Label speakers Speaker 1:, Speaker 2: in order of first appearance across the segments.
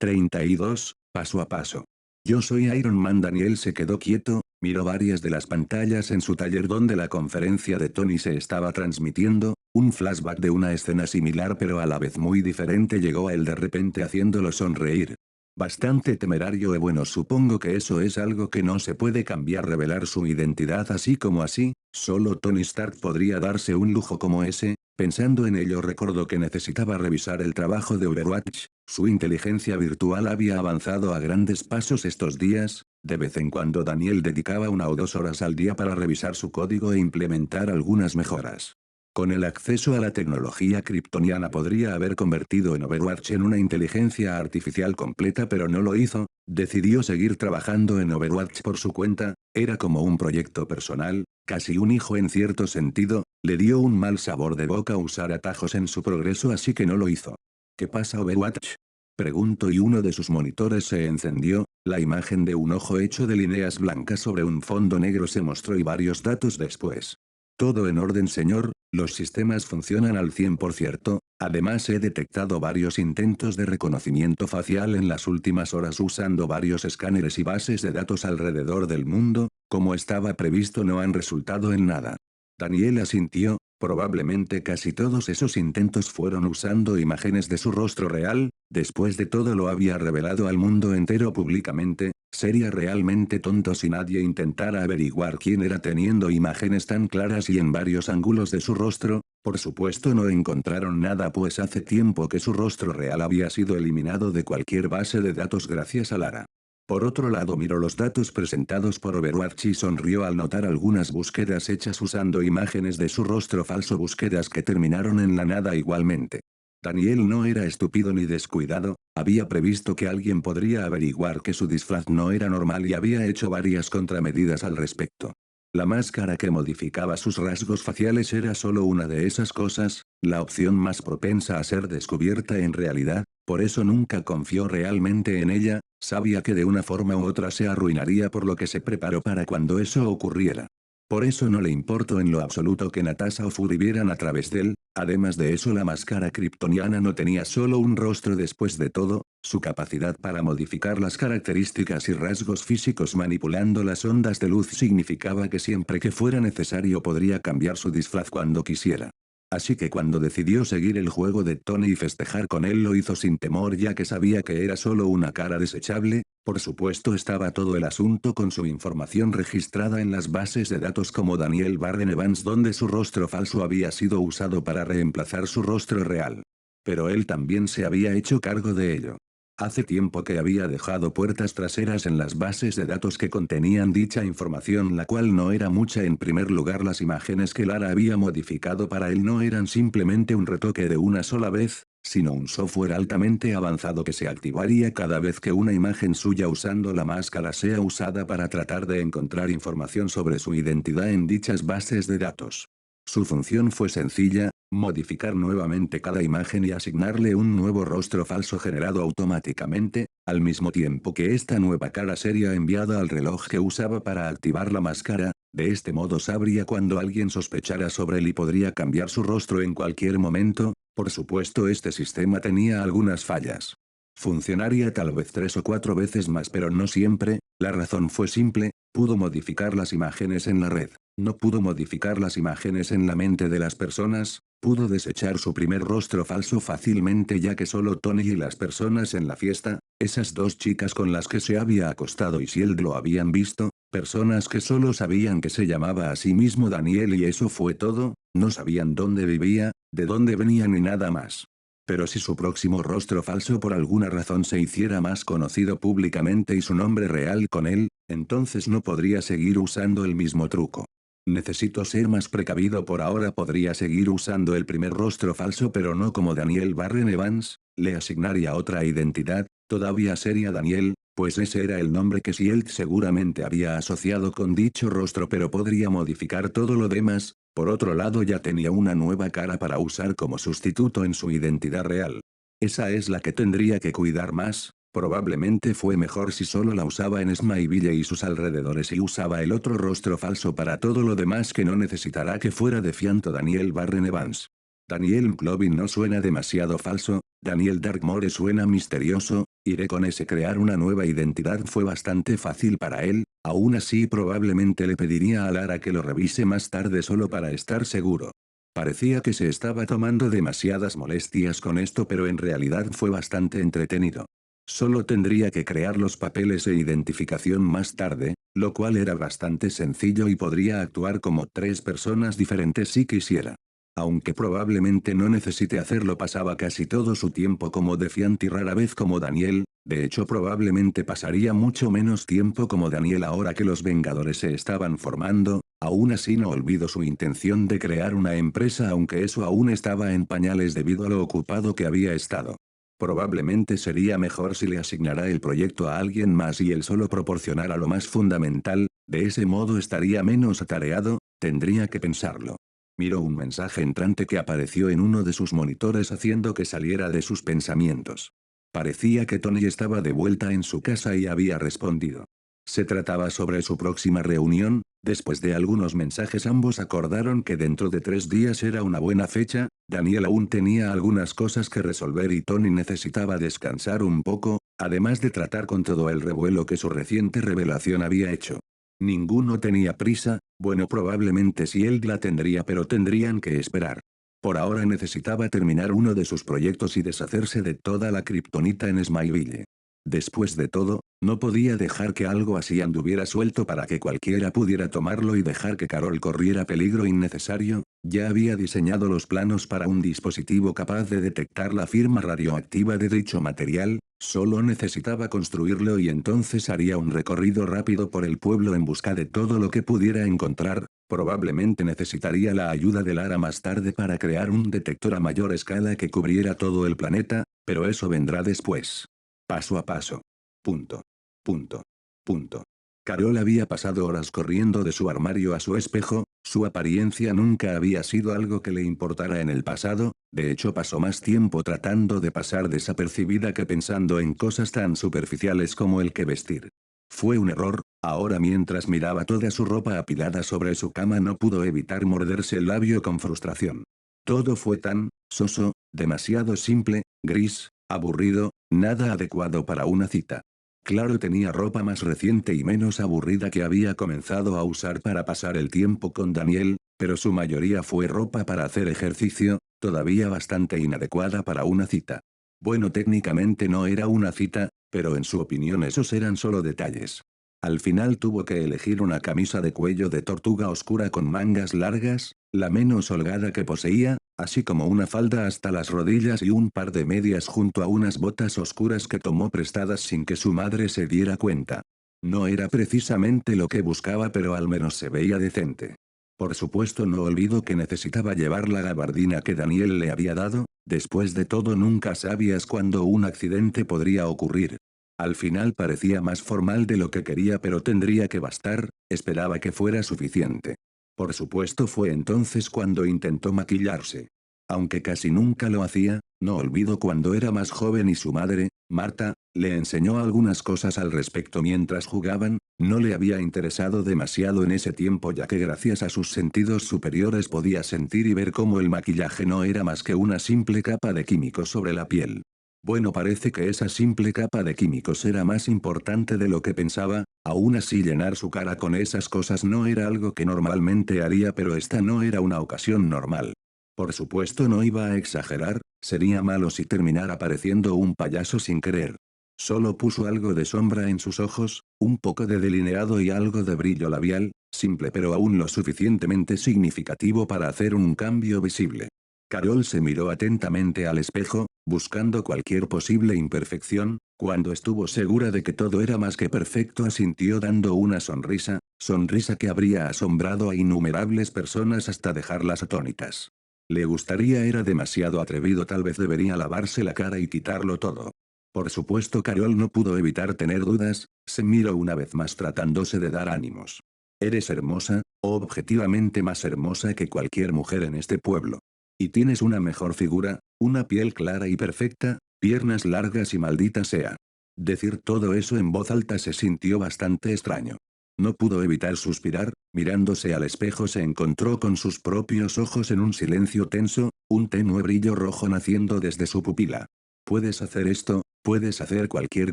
Speaker 1: 32, paso a paso. Yo soy Iron Man. Daniel se quedó quieto, miró varias de las pantallas en su taller donde la conferencia de Tony se estaba transmitiendo, un flashback de una escena similar pero a la vez muy diferente llegó a él de repente haciéndolo sonreír. Bastante temerario y bueno, supongo que eso es algo que no se puede cambiar, revelar su identidad así como así, solo Tony Stark podría darse un lujo como ese. Pensando en ello recordó que necesitaba revisar el trabajo de Overwatch, su inteligencia virtual había avanzado a grandes pasos estos días, de vez en cuando Daniel dedicaba 1 o 2 horas al día para revisar su código e implementar algunas mejoras. Con el acceso a la tecnología kryptoniana podría haber convertido en Overwatch en una inteligencia artificial completa pero no lo hizo, decidió seguir trabajando en Overwatch por su cuenta, era como un proyecto personal, casi un hijo en cierto sentido, le dio un mal sabor de boca usar atajos en su progreso así que no lo hizo. ¿Qué pasa Overwatch? Preguntó y uno de sus monitores se encendió, la imagen de un ojo hecho de líneas blancas sobre un fondo negro se mostró y varios datos después. Todo en orden señor, los sistemas funcionan al 100%, además he detectado varios intentos de reconocimiento facial en las últimas horas usando varios escáneres y bases de datos alrededor del mundo, como estaba previsto no han resultado en nada. Daniel asintió, probablemente casi todos esos intentos fueron usando imágenes de su rostro real, después de todo lo había revelado al mundo entero públicamente, sería realmente tonto si nadie intentara averiguar quién era teniendo imágenes tan claras y en varios ángulos de su rostro, por supuesto no encontraron nada pues hace tiempo que su rostro real había sido eliminado de cualquier base de datos gracias a Lara. Por otro lado miró los datos presentados por Overwatch y sonrió al notar algunas búsquedas hechas usando imágenes de su rostro falso, búsquedas que terminaron en la nada igualmente. Daniel no era estúpido ni descuidado, había previsto que alguien podría averiguar que su disfraz no era normal y había hecho varias contramedidas al respecto. La máscara que modificaba sus rasgos faciales era solo una de esas cosas, la opción más propensa a ser descubierta en realidad, por eso nunca confió realmente en ella, sabía que de una forma u otra se arruinaría por lo que se preparó para cuando eso ocurriera. Por eso no le importó en lo absoluto que Natasha o Fury vieran a través de él, además de eso la máscara kryptoniana no tenía solo un rostro después de todo, su capacidad para modificar las características y rasgos físicos manipulando las ondas de luz significaba que siempre que fuera necesario podría cambiar su disfraz cuando quisiera. Así que cuando decidió seguir el juego de Tony y festejar con él lo hizo sin temor ya que sabía que era solo una cara desechable, por supuesto estaba todo el asunto con su información registrada en las bases de datos como Daniel Barren Evans donde su rostro falso había sido usado para reemplazar su rostro real. Pero él también se había hecho cargo de ello. Hace tiempo que había dejado puertas traseras en las bases de datos que contenían dicha información la cual no era mucha. En primer lugar las imágenes que Lara había modificado para él no eran simplemente un retoque de una sola vez, sino un software altamente avanzado que se activaría cada vez que una imagen suya usando la máscara sea usada para tratar de encontrar información sobre su identidad en dichas bases de datos. Su función fue sencilla, modificar nuevamente cada imagen y asignarle un nuevo rostro falso generado automáticamente, al mismo tiempo que esta nueva cara sería enviada al reloj que usaba para activar la máscara, de este modo sabría cuando alguien sospechara sobre él y podría cambiar su rostro en cualquier momento, por supuesto este sistema tenía algunas fallas. Funcionaría tal vez 3 o 4 veces más pero no siempre, la razón fue simple, pudo modificar las imágenes en la red. No pudo modificar las imágenes en la mente de las personas, pudo desechar su primer rostro falso fácilmente ya que solo Tony y las personas en la fiesta, esas 2 chicas con las que se había acostado y Shield lo habían visto, personas que solo sabían que se llamaba a sí mismo Daniel y eso fue todo, no sabían dónde vivía, de dónde venía ni nada más. Pero si su próximo rostro falso por alguna razón se hiciera más conocido públicamente y su nombre real con él, entonces no podría seguir usando el mismo truco. Necesito ser más precavido por ahora podría seguir usando el primer rostro falso pero no como Daniel Barren Evans, le asignaría otra identidad, todavía sería Daniel, pues ese era el nombre que Shield seguramente había asociado con dicho rostro pero podría modificar todo lo demás, por otro lado ya tenía una nueva cara para usar como sustituto en su identidad real. Esa es la que tendría que cuidar más. Probablemente fue mejor si solo la usaba en Smallville y sus alrededores y usaba el otro rostro falso para todo lo demás que no necesitará que fuera defianto Daniel Barren Evans. Daniel Clovin no suena demasiado falso, Daniel Darkmoor suena misterioso, Iré con ese. Crear una nueva identidad fue bastante fácil para él, aún así probablemente le pediría a Lara que lo revise más tarde solo para estar seguro. Parecía que se estaba tomando demasiadas molestias con esto, pero en realidad fue bastante entretenido. Solo tendría que crear los papeles e identificación más tarde, lo cual era bastante sencillo y podría actuar como 3 personas diferentes si quisiera. Aunque probablemente no necesite hacerlo, pasaba casi todo su tiempo como Defiant y rara vez como Daniel. De hecho probablemente pasaría mucho menos tiempo como Daniel ahora que los Vengadores se estaban formando. Aún así no olvidó su intención de crear una empresa, aunque eso aún estaba en pañales debido a lo ocupado que había estado. Probablemente sería mejor si le asignara el proyecto a alguien más y él solo proporcionara lo más fundamental, de ese modo estaría menos atareado. Tendría que pensarlo. Miró un mensaje entrante que apareció en uno de sus monitores haciendo que saliera de sus pensamientos. Parecía que Tony estaba de vuelta en su casa y había respondido. Se trataba sobre su próxima reunión. Después de algunos mensajes ambos acordaron que dentro de 3 días era una buena fecha. Daniel aún tenía algunas cosas que resolver y Tony necesitaba descansar un poco, además de tratar con todo el revuelo que su reciente revelación había hecho. Ninguno tenía prisa. Bueno, probablemente sí él la tendría, pero tendrían que esperar. Por ahora necesitaba terminar uno de sus proyectos y deshacerse de toda la kriptonita en Smileville. Después de todo, no podía dejar que algo así anduviera suelto para que cualquiera pudiera tomarlo y dejar que Carol corriera peligro innecesario. Ya había diseñado los planos para un dispositivo capaz de detectar la firma radioactiva de dicho material. Solo necesitaba construirlo y entonces haría un recorrido rápido por el pueblo en busca de todo lo que pudiera encontrar. Probablemente necesitaría la ayuda de Lara más tarde para crear un detector a mayor escala que cubriera todo el planeta, pero eso vendrá después. Paso a paso. Punto. Punto. Punto. Carol había pasado horas corriendo de su armario a su espejo. Su apariencia nunca había sido algo que le importara en el pasado. De hecho pasó más tiempo tratando de pasar desapercibida que pensando en cosas tan superficiales como el que vestir. Fue un error. Ahora mientras miraba toda su ropa apilada sobre su cama no pudo evitar morderse el labio con frustración. Todo fue tan soso, demasiado simple, gris, aburrido, nada adecuado para una cita. Claro, tenía ropa más reciente y menos aburrida que había comenzado a usar para pasar el tiempo con Daniel, pero su mayoría fue ropa para hacer ejercicio, todavía bastante inadecuada para una cita. Bueno, técnicamente no era una cita, pero en su opinión esos eran solo detalles. Al final tuvo que elegir una camisa de cuello de tortuga oscura con mangas largas, la menos holgada que poseía, así como una falda hasta las rodillas y un par de medias junto a unas botas oscuras que tomó prestadas sin que su madre se diera cuenta. No era precisamente lo que buscaba, pero al menos se veía decente. Por supuesto no olvidó que necesitaba llevar la gabardina que Daniel le había dado. Después de todo nunca sabías cuándo un accidente podría ocurrir. Al final parecía más formal de lo que quería, pero tendría que bastar. Esperaba que fuera suficiente. Por supuesto fue entonces cuando intentó maquillarse. Aunque casi nunca lo hacía, no olvidó cuando era más joven y su madre, Marta, le enseñó algunas cosas al respecto mientras jugaban. No le había interesado demasiado en ese tiempo, ya que gracias a sus sentidos superiores podía sentir y ver cómo el maquillaje no era más que una simple capa de químicos sobre la piel. Bueno, parece que esa simple capa de químicos era más importante de lo que pensaba. Aún así llenar su cara con esas cosas no era algo que normalmente haría, pero esta no era una ocasión normal. Por supuesto no iba a exagerar, sería malo si terminara pareciendo un payaso sin querer. Solo puso algo de sombra en sus ojos, un poco de delineado y algo de brillo labial, simple pero aún lo suficientemente significativo para hacer un cambio visible. Carol se miró atentamente al espejo, buscando cualquier posible imperfección. Cuando estuvo segura de que todo era más que perfecto asintió dando una sonrisa, sonrisa que habría asombrado a innumerables personas hasta dejarlas atónitas. Le gustaría, era demasiado atrevido, tal vez debería lavarse la cara y quitarlo todo. Por supuesto Carol no pudo evitar tener dudas, se miró una vez más tratándose de dar ánimos. Eres hermosa, objetivamente más hermosa que cualquier mujer en este pueblo. Y tienes una mejor figura, una piel clara y perfecta, piernas largas y maldita sea. Decir todo eso en voz alta se sintió bastante extraño. No pudo evitar suspirar. Mirándose al espejo se encontró con sus propios ojos en un silencio tenso, un tenue brillo rojo naciendo desde su pupila. ¿Puedes hacer esto? Puedes hacer cualquier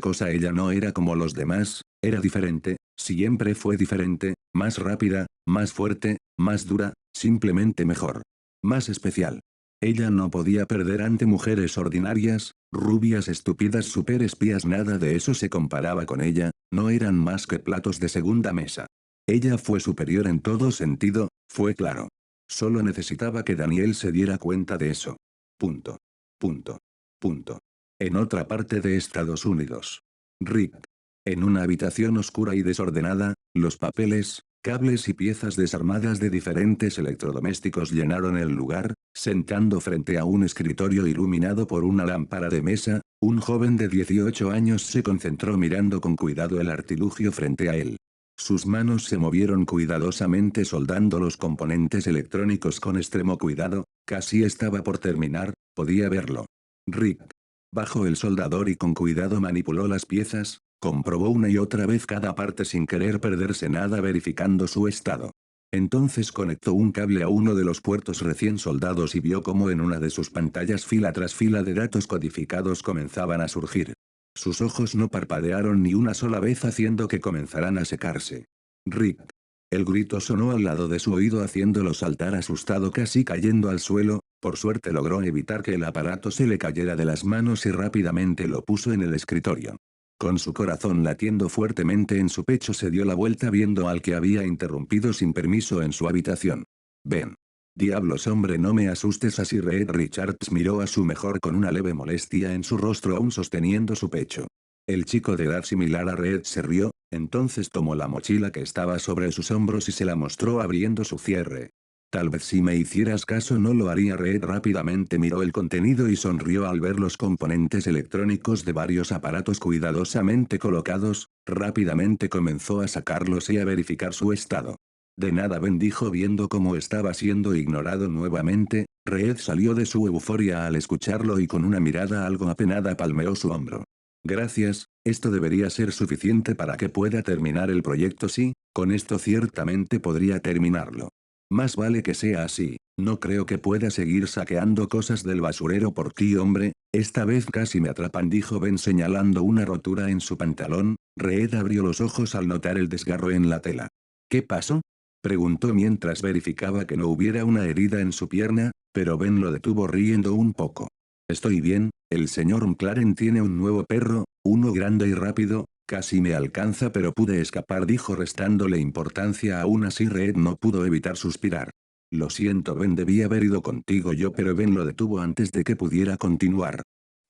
Speaker 1: cosa. Ella no era como los demás, era diferente, siempre fue diferente, más rápida, más fuerte, más dura, simplemente mejor. Más especial. Ella no podía perder ante mujeres ordinarias, rubias estúpidas super espías. Nada de eso se comparaba con ella, no eran más que platos de segunda mesa. Ella fue superior en todo sentido, fue claro. Solo necesitaba que Daniel se diera cuenta de eso. Punto. Punto. Punto. En otra parte de Estados Unidos. Rick. En una habitación oscura y desordenada, los papeles, cables y piezas desarmadas de diferentes electrodomésticos llenaron el lugar, sentando frente a un escritorio iluminado por una lámpara de mesa, un joven de 18 años se concentró mirando con cuidado el artilugio frente a él. Sus manos se movieron cuidadosamente soldando los componentes electrónicos con extremo cuidado, casi estaba por terminar, podía verlo. Rick. Bajó el soldador y con cuidado manipuló las piezas, comprobó una y otra vez cada parte sin querer perderse nada verificando su estado. Entonces conectó un cable a uno de los puertos recién soldados y vio cómo en una de sus pantallas fila tras fila de datos codificados comenzaban a surgir. Sus ojos no parpadearon ni una sola vez haciendo que comenzaran a secarse. Rick. El grito sonó al lado de su oído haciéndolo saltar asustado casi cayendo al suelo, por suerte logró evitar que el aparato se le cayera de las manos y rápidamente lo puso en el escritorio. Con su corazón latiendo fuertemente en su pecho se dio la vuelta viendo al que había interrumpido sin permiso en su habitación. Ven. Diablos hombre no me asustes así. Reed Richards miró a su mejor con una leve molestia en su rostro aún sosteniendo su pecho. El chico de edad similar a Reed se rió, entonces tomó la mochila que estaba sobre sus hombros y se la mostró abriendo su cierre. Tal vez si me hicieras caso no lo haría. Reed rápidamente miró el contenido y sonrió al ver los componentes electrónicos de varios aparatos cuidadosamente colocados, rápidamente comenzó a sacarlos y a verificar su estado. De nada Ben dijo viendo cómo estaba siendo ignorado nuevamente. Reed salió de su euforia al escucharlo y con una mirada algo apenada palmeó su hombro. Gracias, esto debería ser suficiente para que pueda terminar el proyecto. Sí, con esto ciertamente podría terminarlo. Más vale que sea así, no creo que pueda seguir saqueando cosas del basurero por ti hombre, esta vez casi me atrapan dijo Ben señalando una rotura en su pantalón. Reed abrió los ojos al notar el desgarro en la tela. ¿Qué pasó? Preguntó mientras verificaba que no hubiera una herida en su pierna, pero Ben lo detuvo riendo un poco. Estoy bien, el señor McLaren tiene un nuevo perro, uno grande y rápido, casi me alcanza pero pude escapar dijo restándole importancia. Aún así Reed no pudo evitar suspirar. Lo siento Ben debí haber ido contigo yo pero Ben lo detuvo antes de que pudiera continuar.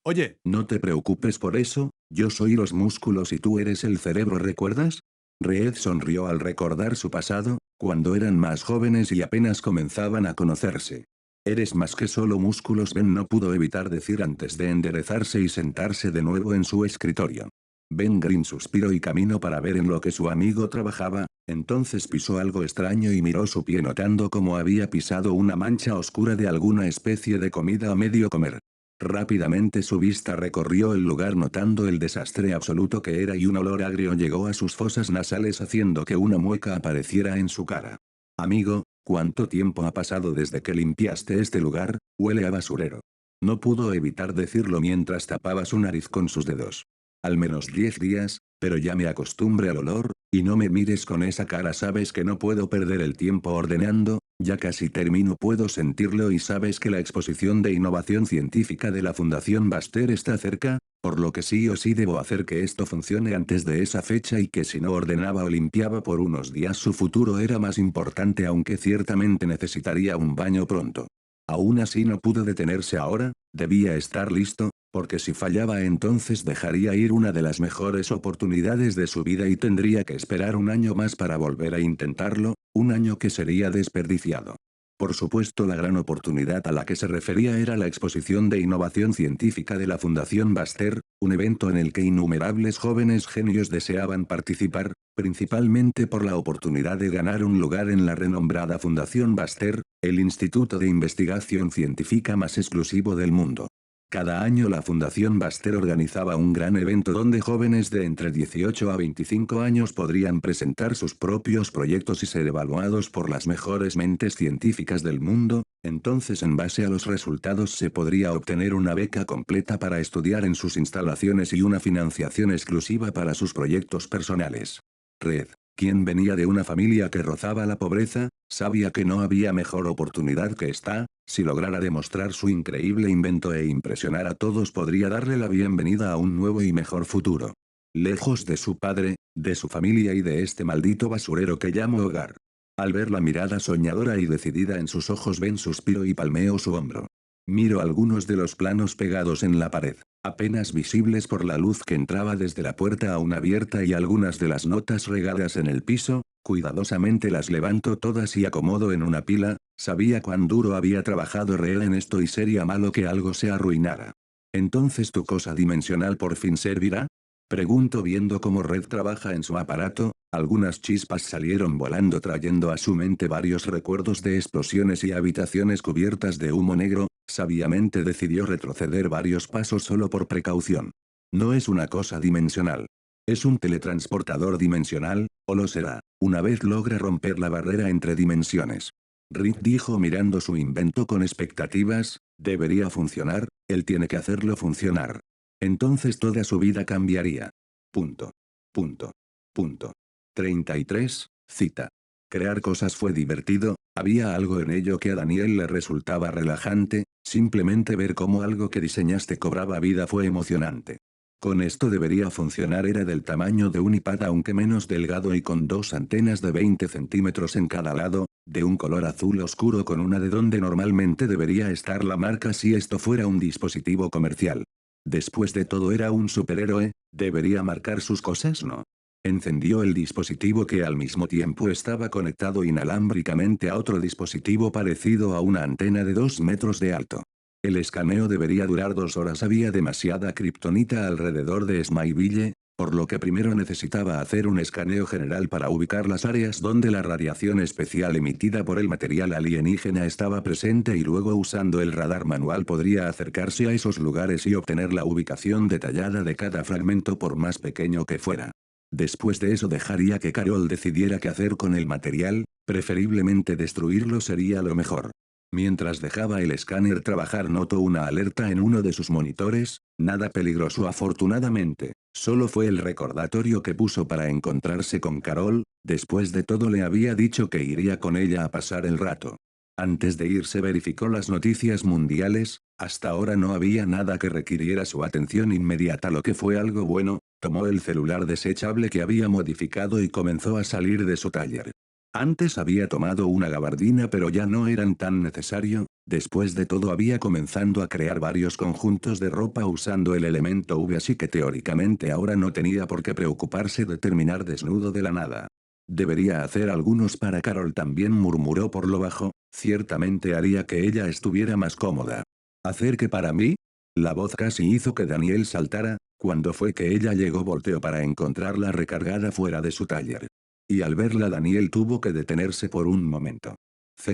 Speaker 1: Oye, no te preocupes por eso, yo soy los músculos y tú eres el cerebro ¿recuerdas? Reed sonrió al recordar su pasado, cuando eran más jóvenes y apenas comenzaban a conocerse. Eres más que solo músculos Ben no pudo evitar decir antes de enderezarse y sentarse de nuevo en su escritorio. Ben Green suspiró y caminó para ver en lo que su amigo trabajaba, entonces pisó algo extraño y miró su pie notando cómo había pisado una mancha oscura de alguna especie de comida a medio comer. Rápidamente su vista recorrió el lugar notando el desastre absoluto que era y un olor agrio llegó a sus fosas nasales haciendo que una mueca apareciera en su cara. Amigo, ¿cuánto tiempo ha pasado desde que limpiaste este lugar? Huele a basurero. No pudo evitar decirlo mientras tapaba su nariz con sus dedos. Al menos 10 días, pero ya me acostumbré al olor, y no me mires con esa cara sabes que no puedo perder el tiempo ordenando, ya casi termino puedo sentirlo y sabes que la exposición de innovación científica de la Fundación Baxter está cerca, por lo que sí o sí debo hacer que esto funcione antes de esa fecha y que si no ordenaba o limpiaba por unos días su futuro era más importante aunque ciertamente necesitaría un baño pronto. Aún así no pudo detenerse ahora, debía estar listo, porque si fallaba entonces dejaría ir una de las mejores oportunidades de su vida y tendría que esperar un año más para volver a intentarlo, un año que sería desperdiciado. Por supuesto la gran oportunidad a la que se refería era la exposición de innovación científica de la Fundación Baxter, un evento en el que innumerables jóvenes genios deseaban participar, principalmente por la oportunidad de ganar un lugar en la renombrada Fundación Baxter, el instituto de investigación científica más exclusivo del mundo. Cada año la Fundación Baster organizaba un gran evento donde jóvenes de entre 18 a 25 años podrían presentar sus propios proyectos y ser evaluados por las mejores mentes científicas del mundo. Entonces, en base a los resultados se podría obtener una beca completa para estudiar en sus instalaciones y una financiación exclusiva para sus proyectos personales. Red, quien venía de una familia que rozaba la pobreza, sabía que no había mejor oportunidad que esta. Si lograra demostrar su increíble invento e impresionar a todos, podría darle la bienvenida a un nuevo y mejor futuro. Lejos de su padre, de su familia y de este maldito basurero que llamo hogar. Al ver la mirada soñadora y decidida en sus ojos, Ben suspiró y palmeó su hombro. Miro algunos de los planos pegados en la pared, apenas visibles por la luz que entraba desde la puerta aún abierta, y algunas de las notas regadas en el piso. Cuidadosamente las levanto todas y acomodo en una pila. Sabía cuán duro había trabajado Reel en esto y sería malo que algo se arruinara. ¿Entonces tu cosa dimensional por fin servirá? Pregunto viendo cómo Red trabaja en su aparato. Algunas chispas salieron volando trayendo a su mente varios recuerdos de explosiones y habitaciones cubiertas de humo negro. Sabiamente decidió retroceder varios pasos solo por precaución. No es una cosa dimensional. Es un teletransportador dimensional, o lo será, una vez logre romper la barrera entre dimensiones. Rick dijo mirando su invento con expectativas. Debería funcionar, él tiene que hacerlo funcionar. Entonces toda su vida cambiaría. Punto. Punto. Punto. 33, cita. Crear cosas fue divertido, había algo en ello que a Daniel le resultaba relajante. Simplemente ver cómo algo que diseñaste cobraba vida fue emocionante. Con esto debería funcionar. Era del tamaño de un iPad, aunque menos delgado y con dos antenas de 20 centímetros en cada lado, de un color azul oscuro con una de donde normalmente debería estar la marca si esto fuera un dispositivo comercial. Después de todo era un superhéroe, ¿debería marcar sus cosas? No. Encendió el dispositivo, que al mismo tiempo estaba conectado inalámbricamente a otro dispositivo parecido a una antena de 2 metros de alto. El escaneo debería durar 2 horas. Había demasiada kriptonita alrededor de Smileville, por lo que primero necesitaba hacer un escaneo general para ubicar las áreas donde la radiación especial emitida por el material alienígena estaba presente, y luego usando el radar manual podría acercarse a esos lugares y obtener la ubicación detallada de cada fragmento por más pequeño que fuera. Después de eso dejaría que Carol decidiera qué hacer con el material, preferiblemente destruirlo sería lo mejor. Mientras dejaba el escáner trabajar, notó una alerta en uno de sus monitores. Nada peligroso afortunadamente, solo fue el recordatorio que puso para encontrarse con Carol. Después de todo le había dicho que iría con ella a pasar el rato. Antes de irse verificó las noticias mundiales. Hasta ahora no había nada que requiriera su atención inmediata, lo que fue algo bueno. Tomó el celular desechable que había modificado y comenzó a salir de su taller. Antes había tomado una gabardina, pero ya no eran tan necesario. Después de todo había comenzado a crear varios conjuntos de ropa usando el elemento V, así que teóricamente ahora no tenía por qué preocuparse de terminar desnudo de la nada. Debería hacer algunos para Carol también, murmuró por lo bajo. Ciertamente haría que ella estuviera más cómoda. ¿Hacer qué para mí? La voz casi hizo que Daniel saltara. Cuando fue que ella llegó, volteó para encontrarla recargada fuera de su taller. Y al verla, Daniel tuvo que detenerse por un momento.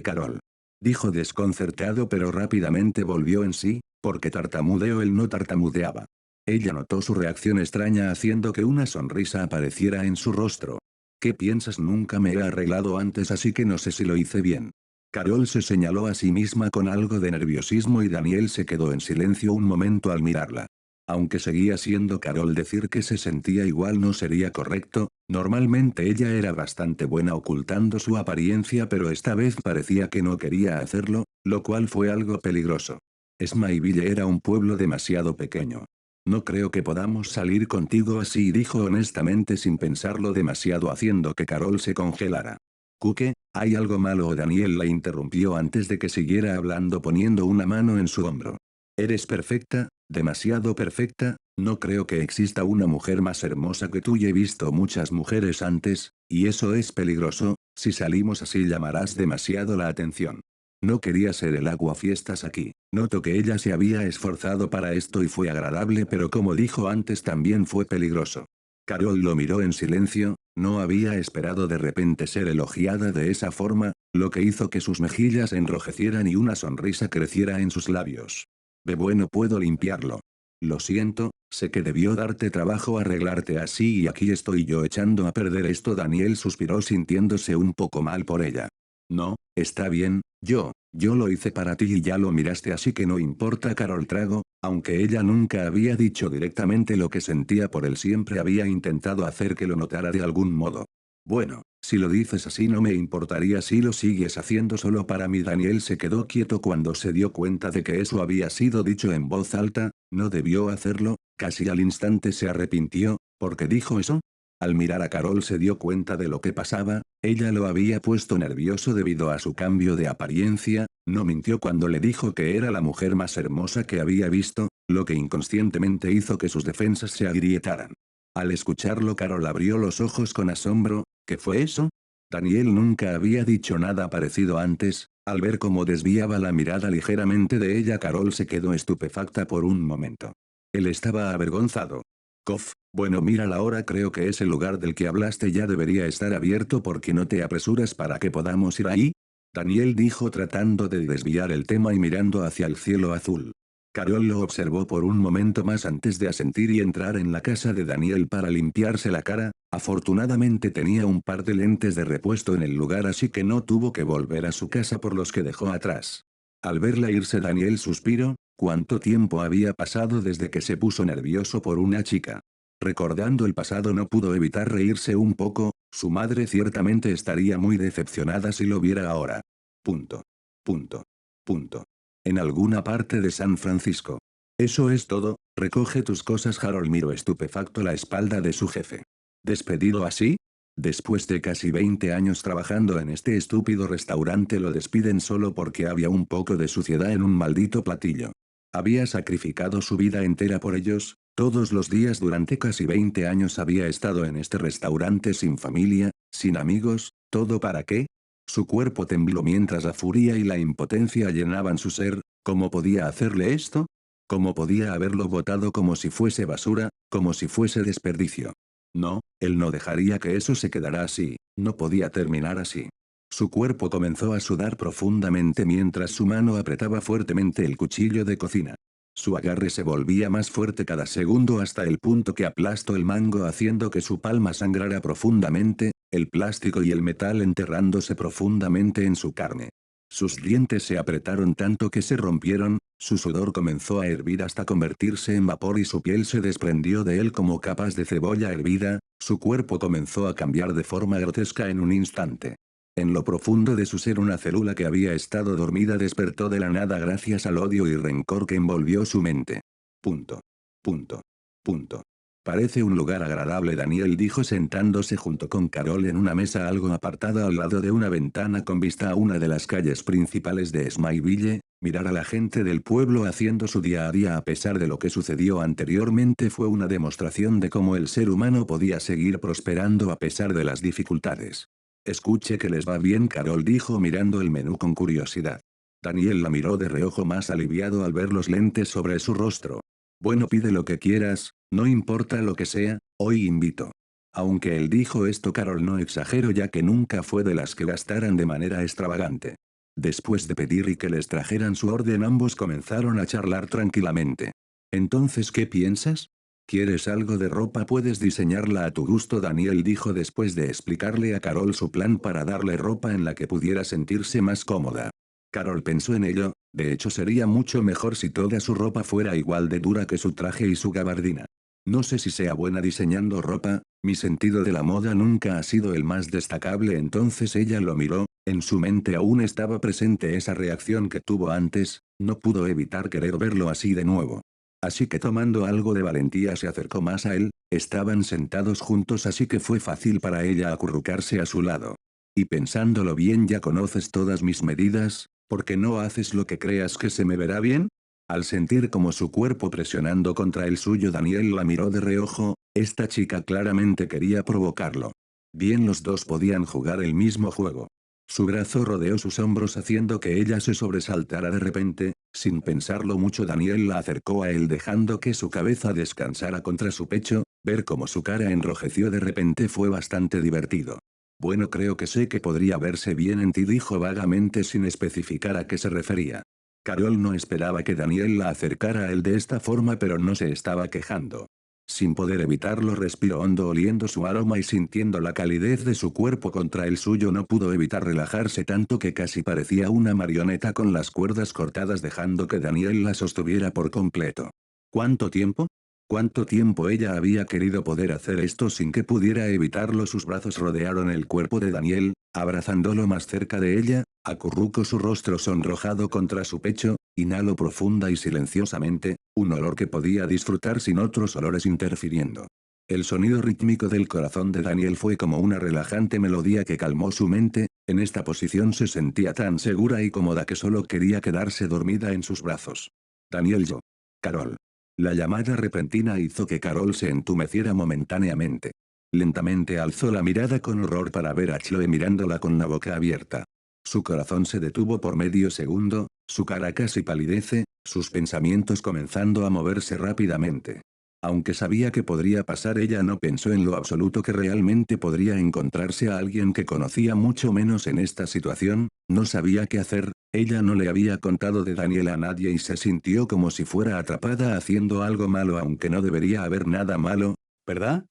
Speaker 1: Carol. Dijo desconcertado, pero rápidamente volvió en sí, porque tartamudeó. Él no tartamudeaba. Ella notó su reacción extraña, haciendo que una sonrisa apareciera en su rostro. ¿Qué piensas? Nunca me he arreglado antes, así que no sé si lo hice bien. Carol se señaló a sí misma con algo de nerviosismo y Daniel se quedó en silencio un momento al mirarla. Aunque seguía siendo Carol, decir que se sentía igual no sería correcto. Normalmente ella era bastante buena ocultando su apariencia, pero esta vez parecía que no quería hacerlo, lo cual fue algo peligroso. Smileville era un pueblo demasiado pequeño. No creo que podamos salir contigo así, dijo honestamente sin pensarlo demasiado, haciendo que Carol se congelara. ¿Qué? ¿Hay algo malo? Daniel la interrumpió antes de que siguiera hablando, poniendo una mano en su hombro. Eres perfecta, demasiado perfecta. No creo que exista una mujer más hermosa que tú, y he visto muchas mujeres antes, y eso es peligroso. Si salimos así llamarás demasiado la atención. No quería ser el aguafiestas aquí. Noto que ella se había esforzado para esto y fue agradable, pero como dijo antes también fue peligroso. Carol lo miró en silencio. No había esperado de repente ser elogiada de esa forma, lo que hizo que sus mejillas enrojecieran y una sonrisa creciera en sus labios. Bueno, puedo limpiarlo. Lo siento, sé que debió darte trabajo arreglarte así y aquí estoy yo echando a perder esto. Daniel suspiró sintiéndose un poco mal por ella. No, está bien, yo lo hice para ti y ya lo miraste así que no importa. Carol tragó, aunque ella nunca había dicho directamente lo que sentía por él, siempre había intentado hacer que lo notara de algún modo. Bueno, si lo dices así no me importaría si lo sigues haciendo solo para mí. Daniel se quedó quieto cuando se dio cuenta de que eso había sido dicho en voz alta, no debió hacerlo, casi al instante se arrepintió, ¿por qué dijo eso? Al mirar a Carol se dio cuenta de lo que pasaba, ella lo había puesto nervioso debido a su cambio de apariencia, no mintió cuando le dijo que era la mujer más hermosa que había visto, lo que inconscientemente hizo que sus defensas se agrietaran. Al escucharlo Carol abrió los ojos con asombro, ¿qué fue eso? Daniel nunca había dicho nada parecido antes, al ver cómo desviaba la mirada ligeramente de ella Carol se quedó estupefacta por un momento. Él estaba avergonzado. Kof, bueno mira la hora creo que ese lugar del que hablaste ya debería estar abierto porque no te apresuras para que podamos ir ahí. Daniel dijo tratando de desviar el tema y mirando hacia el cielo azul. Carol lo observó por un momento más antes de asentir y entrar en la casa de Daniel para limpiarse la cara, afortunadamente tenía un par de lentes de repuesto en el lugar así que no tuvo que volver a su casa por los que dejó atrás. Al verla irse Daniel suspiró, ¿cuánto tiempo había pasado desde que se puso nervioso por una chica? Recordando el pasado no pudo evitar reírse un poco, su madre ciertamente estaría muy decepcionada si lo viera ahora. Punto. Punto. Punto. En alguna parte de San Francisco. Eso es todo, recoge tus cosas. Harold miró estupefacto la espalda de su jefe. ¿Despedido así? Después de casi 20 años trabajando en este estúpido restaurante lo despiden solo porque había un poco de suciedad en un maldito platillo. Había sacrificado su vida entera por ellos, todos los días durante casi 20 años había estado en este restaurante sin familia, sin amigos, ¿todo para qué? Su cuerpo tembló mientras la furia y la impotencia llenaban su ser, ¿cómo podía hacerle esto? ¿Cómo podía haberlo botado como si fuese basura, como si fuese desperdicio? No, él no dejaría que eso se quedara así, no podía terminar así. Su cuerpo comenzó a sudar profundamente mientras su mano apretaba fuertemente el cuchillo de cocina. Su agarre se volvía más fuerte cada segundo hasta el punto que aplastó el mango haciendo que su palma sangrara profundamente, el plástico y el metal enterrándose profundamente en su carne. Sus dientes se apretaron tanto que se rompieron, su sudor comenzó a hervir hasta convertirse en vapor y su piel se desprendió de él como capas de cebolla hervida, su cuerpo comenzó a cambiar de forma grotesca en un instante. En lo profundo de su ser una célula que había estado dormida despertó de la nada gracias al odio y rencor que envolvió su mente. Punto. Punto. Punto. Parece un lugar agradable. Daniel dijo sentándose junto con Carol en una mesa algo apartada al lado de una ventana con vista a una de las calles principales de Smileville, mirar a la gente del pueblo haciendo su día a día a pesar de lo que sucedió anteriormente fue una demostración de cómo el ser humano podía seguir prosperando a pesar de las dificultades. Escuche que les va bien. Carol dijo mirando el menú con curiosidad. Daniel la miró de reojo más aliviado al ver los lentes sobre su rostro. Bueno, pide lo que quieras, no importa lo que sea, hoy invito. Aunque él dijo esto Carol no exageró ya que nunca fue de las que gastaran de manera extravagante. Después de pedir y que les trajeran su orden ambos comenzaron a charlar tranquilamente. Entonces ¿qué piensas? ¿Quieres algo de ropa? Puedes diseñarla a tu gusto. Daniel dijo después de explicarle a Carol su plan para darle ropa en la que pudiera sentirse más cómoda. Carol pensó en ello, de hecho sería mucho mejor si toda su ropa fuera igual de dura que su traje y su gabardina. No sé si sea buena diseñando ropa, mi sentido de la moda nunca ha sido el más destacable. Entonces ella lo miró, en su mente aún estaba presente esa reacción que tuvo antes, no pudo evitar querer verlo así de nuevo. Así que tomando algo de valentía se acercó más a él, estaban sentados juntos así que fue fácil para ella acurrucarse a su lado. Y pensándolo bien ya conoces todas mis medidas, ¿por qué no haces lo que creas que se me verá bien? Al sentir como su cuerpo presionando contra el suyo Daniel la miró de reojo, esta chica claramente quería provocarlo. Bien los dos podían jugar el mismo juego. Su brazo rodeó sus hombros haciendo que ella se sobresaltara de repente, sin pensarlo mucho Daniel la acercó a él dejando que su cabeza descansara contra su pecho, ver cómo su cara enrojeció de repente fue bastante divertido. Bueno creo que sé que podría verse bien en ti dijo vagamente sin especificar a qué se refería. Carol no esperaba que Daniel la acercara a él de esta forma, pero no se estaba quejando. Sin poder evitarlo, respiró hondo oliendo su aroma y sintiendo la calidez de su cuerpo contra el suyo. No pudo evitar relajarse tanto que casi parecía una marioneta con las cuerdas cortadas, dejando que Daniel la sostuviera por completo. ¿Cuánto tiempo? ¿Cuánto tiempo ella había querido poder hacer esto sin que pudiera evitarlo? Sus brazos rodearon el cuerpo de Daniel, abrazándolo más cerca de ella, acurrucó su rostro sonrojado contra su pecho, inhaló profunda y silenciosamente, un olor que podía disfrutar sin otros olores interfiriendo. El sonido rítmico del corazón de Daniel fue como una relajante melodía que calmó su mente. En esta posición se sentía tan segura y cómoda que solo quería quedarse dormida en sus brazos. Daniel, yo. Carol. La llamada repentina hizo que Carol se entumeciera momentáneamente. Lentamente alzó la mirada con horror para ver a Chloe mirándola con la boca abierta. Su corazón se detuvo por medio segundo, su cara casi palidece, sus pensamientos comenzando a moverse rápidamente. Aunque sabía que podría pasar, ella no pensó en lo absoluto que realmente podría encontrarse a alguien que conocía mucho menos en esta situación. No sabía qué hacer. Ella no le había contado de Daniel a nadie y se sintió como si fuera atrapada haciendo algo malo, aunque no debería haber nada malo, ¿verdad?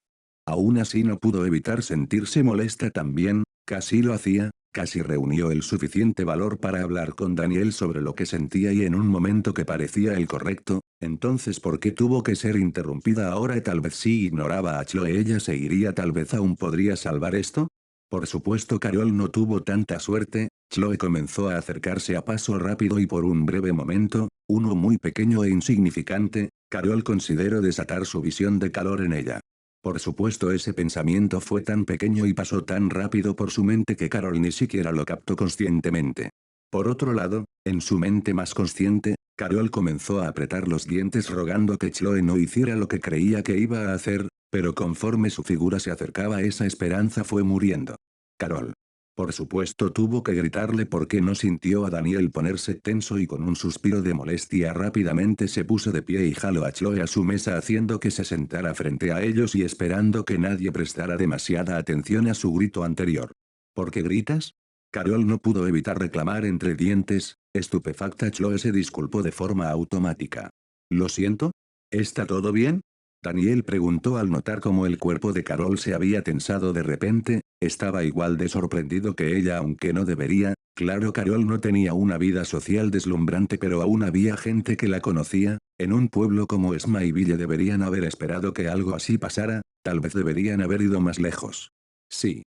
Speaker 1: Aún así no pudo evitar sentirse molesta también. Casi lo hacía. Casi reunió el suficiente valor para hablar con Daniel sobre lo que sentía, y en un momento que parecía el correcto. Entonces, ¿por qué tuvo que ser interrumpida ahora? Tal vez si ignoraba a Chloe ella se iría, tal vez aún podría salvar esto. Por supuesto, Carol no tuvo tanta suerte. Chloe comenzó a acercarse a paso rápido y por un breve momento, uno muy pequeño e insignificante, Carol consideró desatar su visión de calor en ella. Por supuesto, ese pensamiento fue tan pequeño y pasó tan rápido por su mente que Carol ni siquiera lo captó conscientemente. Por otro lado, en su mente más consciente, Carol comenzó a apretar los dientes rogando que Chloe no hiciera lo que creía que iba a hacer, pero conforme su figura se acercaba, esa esperanza fue muriendo. Carol. Por supuesto, tuvo que gritarle porque no sintió a Daniel ponerse tenso y con un suspiro de molestia rápidamente se puso de pie y jaló a Chloe a su mesa haciendo que se sentara frente a ellos y esperando que nadie prestara demasiada atención a su grito anterior. ¿Por qué gritas? Carol no pudo evitar reclamar entre dientes. Estupefacta, Chloe se disculpó de forma automática. ¿Lo siento? ¿Está todo bien? Daniel preguntó al notar cómo el cuerpo de Carol se había tensado de repente. Estaba igual de sorprendido que ella, aunque no debería. Claro, Carol no tenía una vida social deslumbrante, pero aún había gente que la conocía. En un pueblo como Smyville deberían haber esperado que algo así pasara. Tal vez deberían haber ido más lejos. Sí.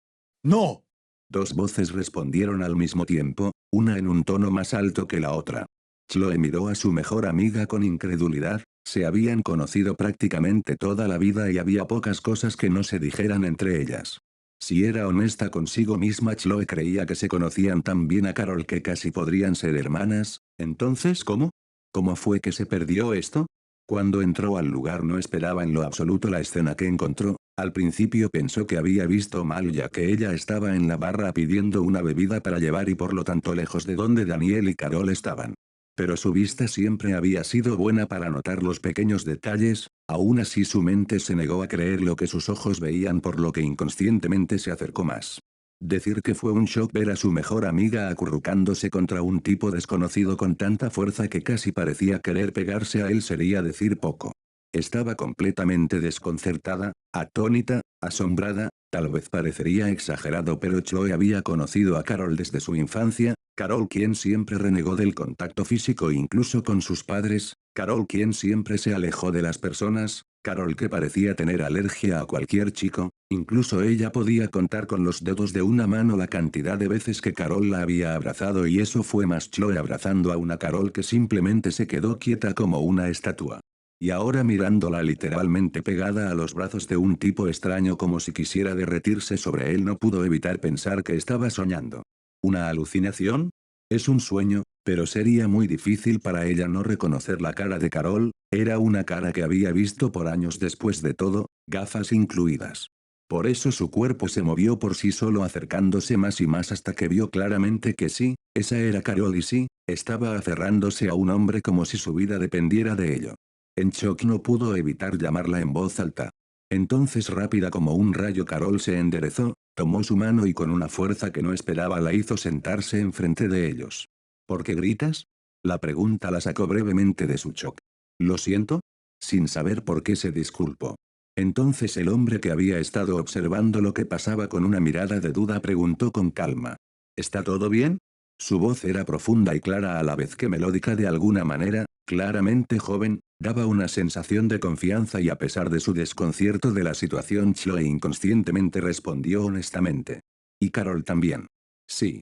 Speaker 2: ¡No!
Speaker 1: Dos voces respondieron al mismo tiempo, una en un tono más alto que la otra. Chloe miró a su mejor amiga con incredulidad. Se habían conocido prácticamente toda la vida y había pocas cosas que no se dijeran entre ellas. Si era honesta consigo misma, Chloe creía que se conocían tan bien a Carol que casi podrían ser hermanas. Entonces, ¿cómo? ¿Cómo fue que se perdió esto? Cuando entró al lugar no esperaba en lo absoluto la escena que encontró. Al principio pensó que había visto mal, ya que ella estaba en la barra pidiendo una bebida para llevar y por lo tanto lejos de donde Daniel y Carol estaban. Pero su vista siempre había sido buena para notar los pequeños detalles. Aún así su mente se negó a creer lo que sus ojos veían, por lo que inconscientemente se acercó más. Decir que fue un shock ver a su mejor amiga acurrucándose contra un tipo desconocido con tanta fuerza que casi parecía querer pegarse a él sería decir poco. Estaba completamente desconcertada, atónita, asombrada. Tal vez parecería exagerado, pero Chloe había conocido a Carol desde su infancia. Carol, quien siempre renegó del contacto físico incluso con sus padres. Carol, quien siempre se alejó de las personas. Carol, que parecía tener alergia a cualquier chico. Incluso ella podía contar con los dedos de una mano la cantidad de veces que Carol la había abrazado, y eso fue más. Chloe abrazando a una Carol que simplemente se quedó quieta como una estatua. Y ahora mirándola literalmente pegada a los brazos de un tipo extraño como si quisiera derretirse sobre él, no pudo evitar pensar que estaba soñando. ¿Una alucinación? Es un sueño, pero sería muy difícil para ella no reconocer la cara de Carol. Era una cara que había visto por años después de todo, gafas incluidas. Por eso su cuerpo se movió por sí solo, acercándose más y más hasta que vio claramente que sí, esa era Carol, y sí, estaba aferrándose a un hombre como si su vida dependiera de ello. En shock no pudo evitar llamarla en voz alta. Entonces, rápida como un rayo, Carol se enderezó, tomó su mano y con una fuerza que no esperaba la hizo sentarse enfrente de ellos. ¿Por qué gritas? La pregunta la sacó brevemente de su shock. ¿Lo siento? Sin saber por qué se disculpó. Entonces el hombre que había estado observando lo que pasaba con una mirada de duda preguntó con calma. ¿Está todo bien? Su voz era profunda y clara a la vez que melódica de alguna manera, claramente joven, daba una sensación de confianza y a pesar de su desconcierto de la situación Chloe inconscientemente respondió honestamente. Y Carol también. Sí.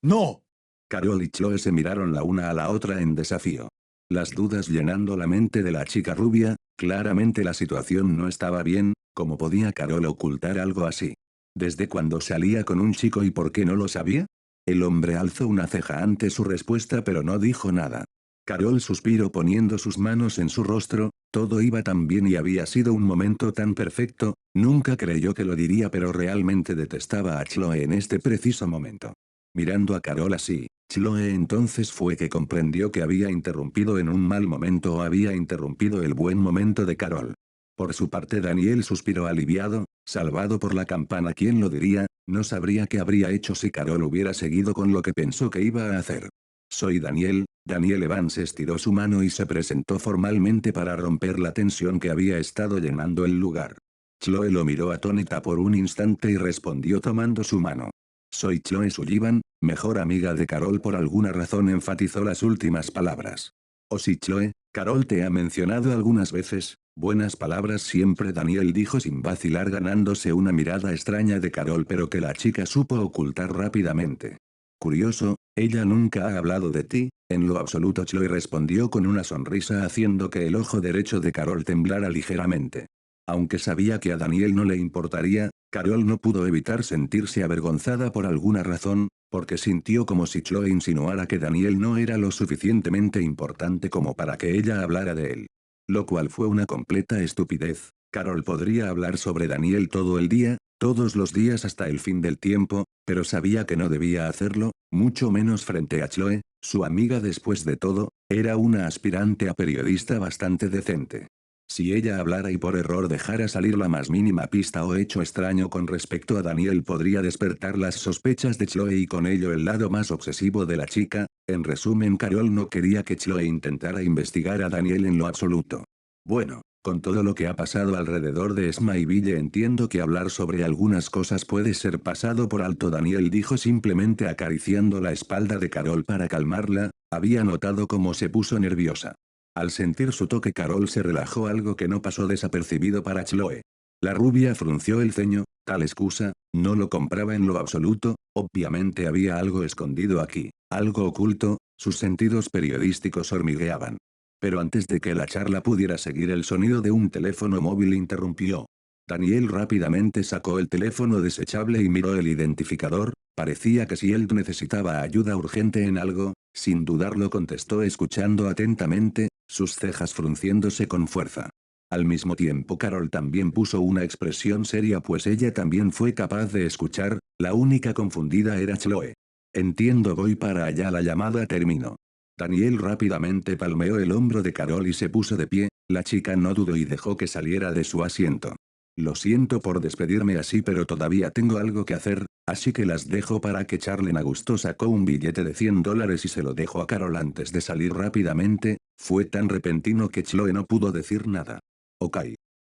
Speaker 2: ¡No!
Speaker 1: Carol y Chloe se miraron la una a la otra en desafío. Las dudas llenando la mente de la chica rubia, claramente la situación no estaba bien, ¿cómo podía Carol ocultar algo así? ¿Desde cuándo salía con un chico y por qué no lo sabía? El hombre alzó una ceja ante su respuesta pero no dijo nada. Carol suspiró poniendo sus manos en su rostro, todo iba tan bien y había sido un momento tan perfecto, nunca creyó que lo diría pero realmente detestaba a Chloe en este preciso momento. Mirando a Carol así, Chloe entonces fue que comprendió que había interrumpido en un mal momento o había interrumpido el buen momento de Carol. Por su parte Daniel suspiró aliviado, salvado por la campana. ¿Quién lo diría? No sabría qué habría hecho si Carol hubiera seguido con lo que pensó que iba a hacer. Soy Daniel. Daniel Evans estiró su mano y se presentó formalmente para romper la tensión que había estado llenando el lugar. Chloe lo miró atónita por un instante y respondió tomando su mano. Soy Chloe Sullivan, mejor amiga de Carol. Por alguna razón enfatizó las últimas palabras. Oh sí Chloe, Carol te ha mencionado algunas veces, buenas palabras siempre Daniel dijo sin vacilar ganándose una mirada extraña de Carol pero que la chica supo ocultar rápidamente. Curioso, ella nunca ha hablado de ti, en lo absoluto Chloe respondió con una sonrisa haciendo que el ojo derecho de Carol temblara ligeramente. Aunque sabía que a Daniel no le importaría, Carol no pudo evitar sentirse avergonzada por alguna razón, porque sintió como si Chloe insinuara que Daniel no era lo suficientemente importante como para que ella hablara de él. Lo cual fue una completa estupidez. Carol podría hablar sobre Daniel todo el día, todos los días hasta el fin del tiempo, pero sabía que no debía hacerlo, mucho menos frente a Chloe, su amiga. Después de todo, era una aspirante a periodista bastante decente. Si ella hablara y por error dejara salir la más mínima pista o hecho extraño con respecto a Daniel podría despertar las sospechas de Chloe y con ello el lado más obsesivo de la chica. En resumen, Carol no quería que Chloe intentara investigar a Daniel en lo absoluto. Bueno, con todo lo que ha pasado alrededor de Smyville entiendo que hablar sobre algunas cosas puede ser pasado por alto. Daniel dijo simplemente acariciando la espalda de Carol para calmarla, había notado cómo se puso nerviosa. Al sentir su toque Carol se relajó, algo que no pasó desapercibido para Chloe. La rubia frunció el ceño, tal excusa, no lo compraba en lo absoluto, obviamente había algo escondido aquí, algo oculto, sus sentidos periodísticos hormigueaban. Pero antes de que la charla pudiera seguir el sonido de un teléfono móvil interrumpió. Daniel rápidamente sacó el teléfono desechable y miró el identificador, parecía que si él necesitaba ayuda urgente en algo, sin dudarlo contestó escuchando atentamente, sus cejas frunciéndose con fuerza. Al mismo tiempo Carol también puso una expresión seria pues ella también fue capaz de escuchar, la única confundida era Chloe. Entiendo, voy para allá. La llamada terminó. Daniel rápidamente palmeó el hombro de Carol y se puso de pie, la chica no dudó y dejó que saliera de su asiento. Lo siento por despedirme así pero todavía tengo algo que hacer, así que las dejo para que charlen a gusto. Sacó un billete de $100 y se lo dejó a Carol antes de salir rápidamente, fue tan repentino que Chloe no pudo decir nada. Ok.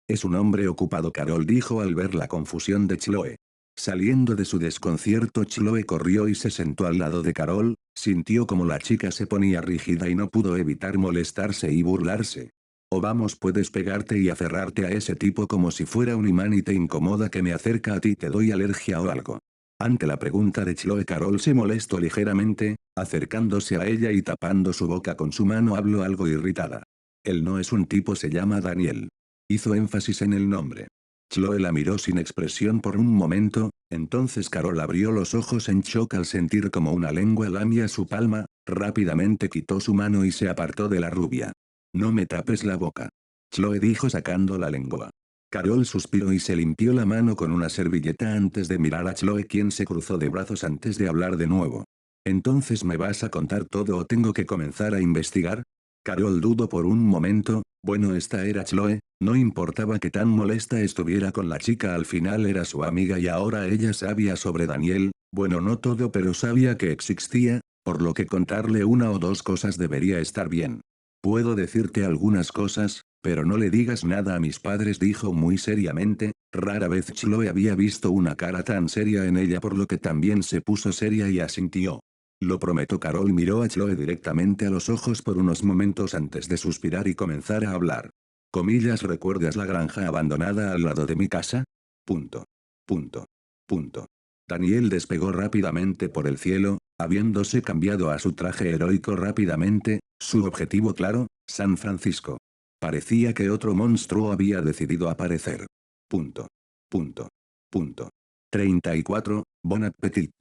Speaker 1: Es un hombre ocupado, Carol dijo al ver la confusión de Chloe. Saliendo de su desconcierto Chloe corrió y se sentó al lado de Carol, sintió como la chica se ponía rígida y no pudo evitar molestarse y burlarse. O vamos, puedes pegarte y aferrarte a ese tipo como si fuera un imán y te incomoda que me acerca a ti, te doy alergia o algo. Ante la pregunta de Chloe Carol se molestó ligeramente, acercándose a ella y tapando su boca con su mano habló algo irritada. Él no es un tipo, se llama Daniel. Hizo énfasis en el nombre. Chloe la miró sin expresión por un momento, entonces Carol abrió los ojos en shock al sentir como una lengua lamía su palma, rápidamente quitó su mano y se apartó de la rubia. No me tapes la boca. Chloe dijo sacando la lengua. Carol suspiró y se limpió la mano con una servilleta antes de mirar a Chloe, quien se cruzó de brazos antes de hablar de nuevo. ¿Entonces me vas a contar todo o tengo que comenzar a investigar? Carol dudó por un momento, bueno, esta era Chloe, no importaba que tan molesta estuviera con la chica, al final era su amiga y ahora ella sabía sobre Daniel, bueno, no todo pero sabía que existía, Por lo que contarle una o dos cosas debería estar bien. Puedo decirte algunas cosas, pero no le digas nada a mis padres, dijo muy seriamente. Rara vez Chloe había visto una cara tan seria en ella, por lo que también se puso seria y asintió. Lo prometo. Carol miró a Chloe directamente a los ojos por unos momentos antes de suspirar y comenzar a hablar. Comillas, ¿recuerdas la granja abandonada al lado de mi casa? Punto. Punto. Punto. Daniel despegó rápidamente por el cielo, habiéndose cambiado a su traje heroico rápidamente, su objetivo claro, San Francisco. Parecía que otro monstruo había decidido aparecer. Punto. Punto. Punto. 34, Bon appetit.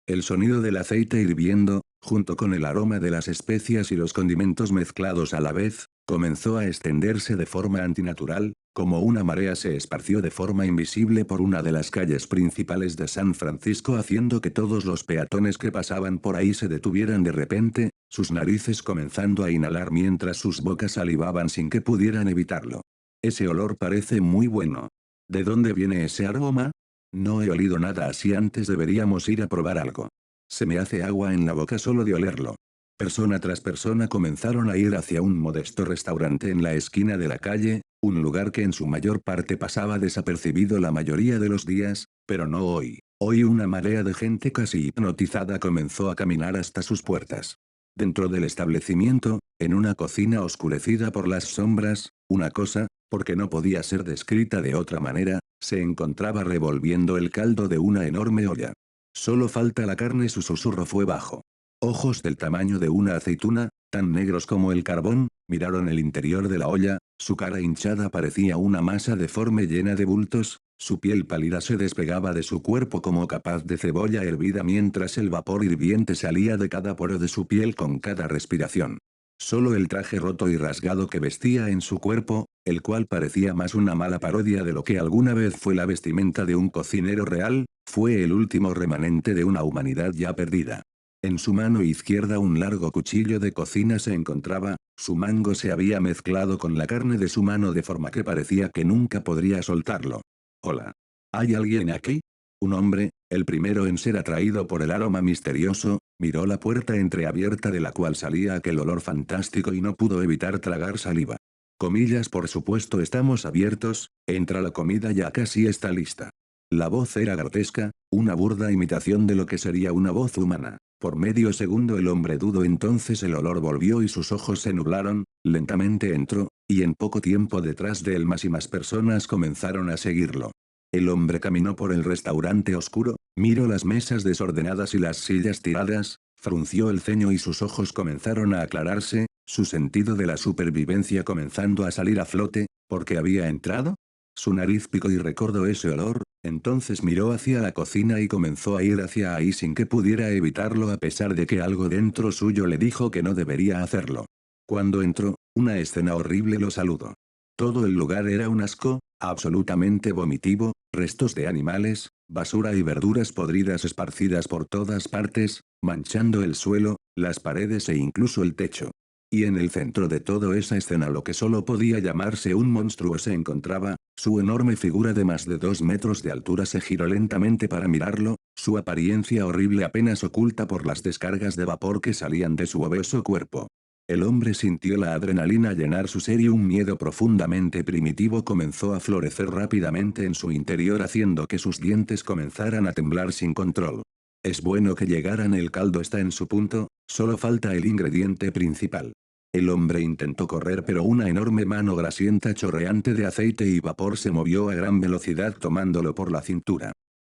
Speaker 1: El sonido del aceite hirviendo, junto con el aroma de las especias y los condimentos mezclados a la vez, comenzó a extenderse de forma antinatural, como una marea se esparció de forma invisible por una de las calles principales de San Francisco, haciendo que todos los peatones que pasaban por ahí se detuvieran de repente, sus narices comenzando a inhalar mientras sus bocas salivaban sin que pudieran evitarlo. Ese olor parece muy bueno. ¿De dónde viene ese aroma? No he olido nada así antes, deberíamos ir a probar algo. Se me hace agua en la boca solo de olerlo. Persona tras persona comenzaron a ir hacia un modesto restaurante en la esquina de la calle, un lugar que en su mayor parte pasaba desapercibido la mayoría de los días, pero no hoy. Hoy una marea de gente casi hipnotizada comenzó a caminar hasta sus puertas. Dentro del establecimiento, en una cocina oscurecida por las sombras, una cosa, porque no podía ser descrita de otra manera, se encontraba revolviendo el caldo de una enorme olla. Solo falta la carne, su susurro fue bajo. Ojos del tamaño de una aceituna, tan negros como el carbón, miraron el interior de la olla, su cara hinchada parecía una masa deforme llena de bultos, su piel pálida se despegaba de su cuerpo como capaz de cebolla hervida mientras el vapor hirviente salía de cada poro de su piel con cada respiración. Solo el traje roto y rasgado que vestía en su cuerpo, el cual parecía más una mala parodia de lo que alguna vez fue la vestimenta de un cocinero real, fue el último remanente de una humanidad ya perdida. En su mano izquierda un largo cuchillo de cocina se encontraba, su mango se había mezclado con la carne de su mano de forma que parecía que nunca podría soltarlo. Hola. ¿Hay alguien aquí? Un hombre, el primero en ser atraído por el aroma misterioso, miró la puerta entreabierta de la cual salía aquel olor fantástico y no pudo evitar tragar saliva. Comillas, por supuesto, estamos abiertos, entra, la comida ya casi está lista. La voz era grotesca, una burda imitación de lo que sería una voz humana. Por medio segundo el hombre dudó, entonces el olor volvió y sus ojos se nublaron, lentamente entró, y en poco tiempo detrás de él más y más personas comenzaron a seguirlo. El hombre caminó por el restaurante oscuro, miró las mesas desordenadas y las sillas tiradas, frunció el ceño y sus ojos comenzaron a aclararse, su sentido de la supervivencia comenzando a salir a flote, ¿por qué había entrado? Su nariz picó y recordó ese olor, entonces miró hacia la cocina y comenzó a ir hacia ahí sin que pudiera evitarlo a pesar de que algo dentro suyo le dijo que no debería hacerlo. Cuando entró, una escena horrible lo saludó. Todo el lugar era un asco, absolutamente vomitivo, restos de animales, basura y verduras podridas esparcidas por todas partes, manchando el suelo, las paredes e incluso el techo. Y en el centro de toda esa escena, lo que solo podía llamarse un monstruo se encontraba, su enorme figura de más de 2 metros de altura se giró lentamente para mirarlo, su apariencia horrible apenas oculta por las descargas de vapor que salían de su obeso cuerpo. El hombre sintió la adrenalina llenar su ser y un miedo profundamente primitivo comenzó a florecer rápidamente en su interior, haciendo que sus dientes comenzaran a temblar sin control. Es bueno que llegaran, el caldo está en su punto, solo falta el ingrediente principal. El hombre intentó correr, pero una enorme mano grasienta chorreante de aceite y vapor se movió a gran velocidad tomándolo por la cintura.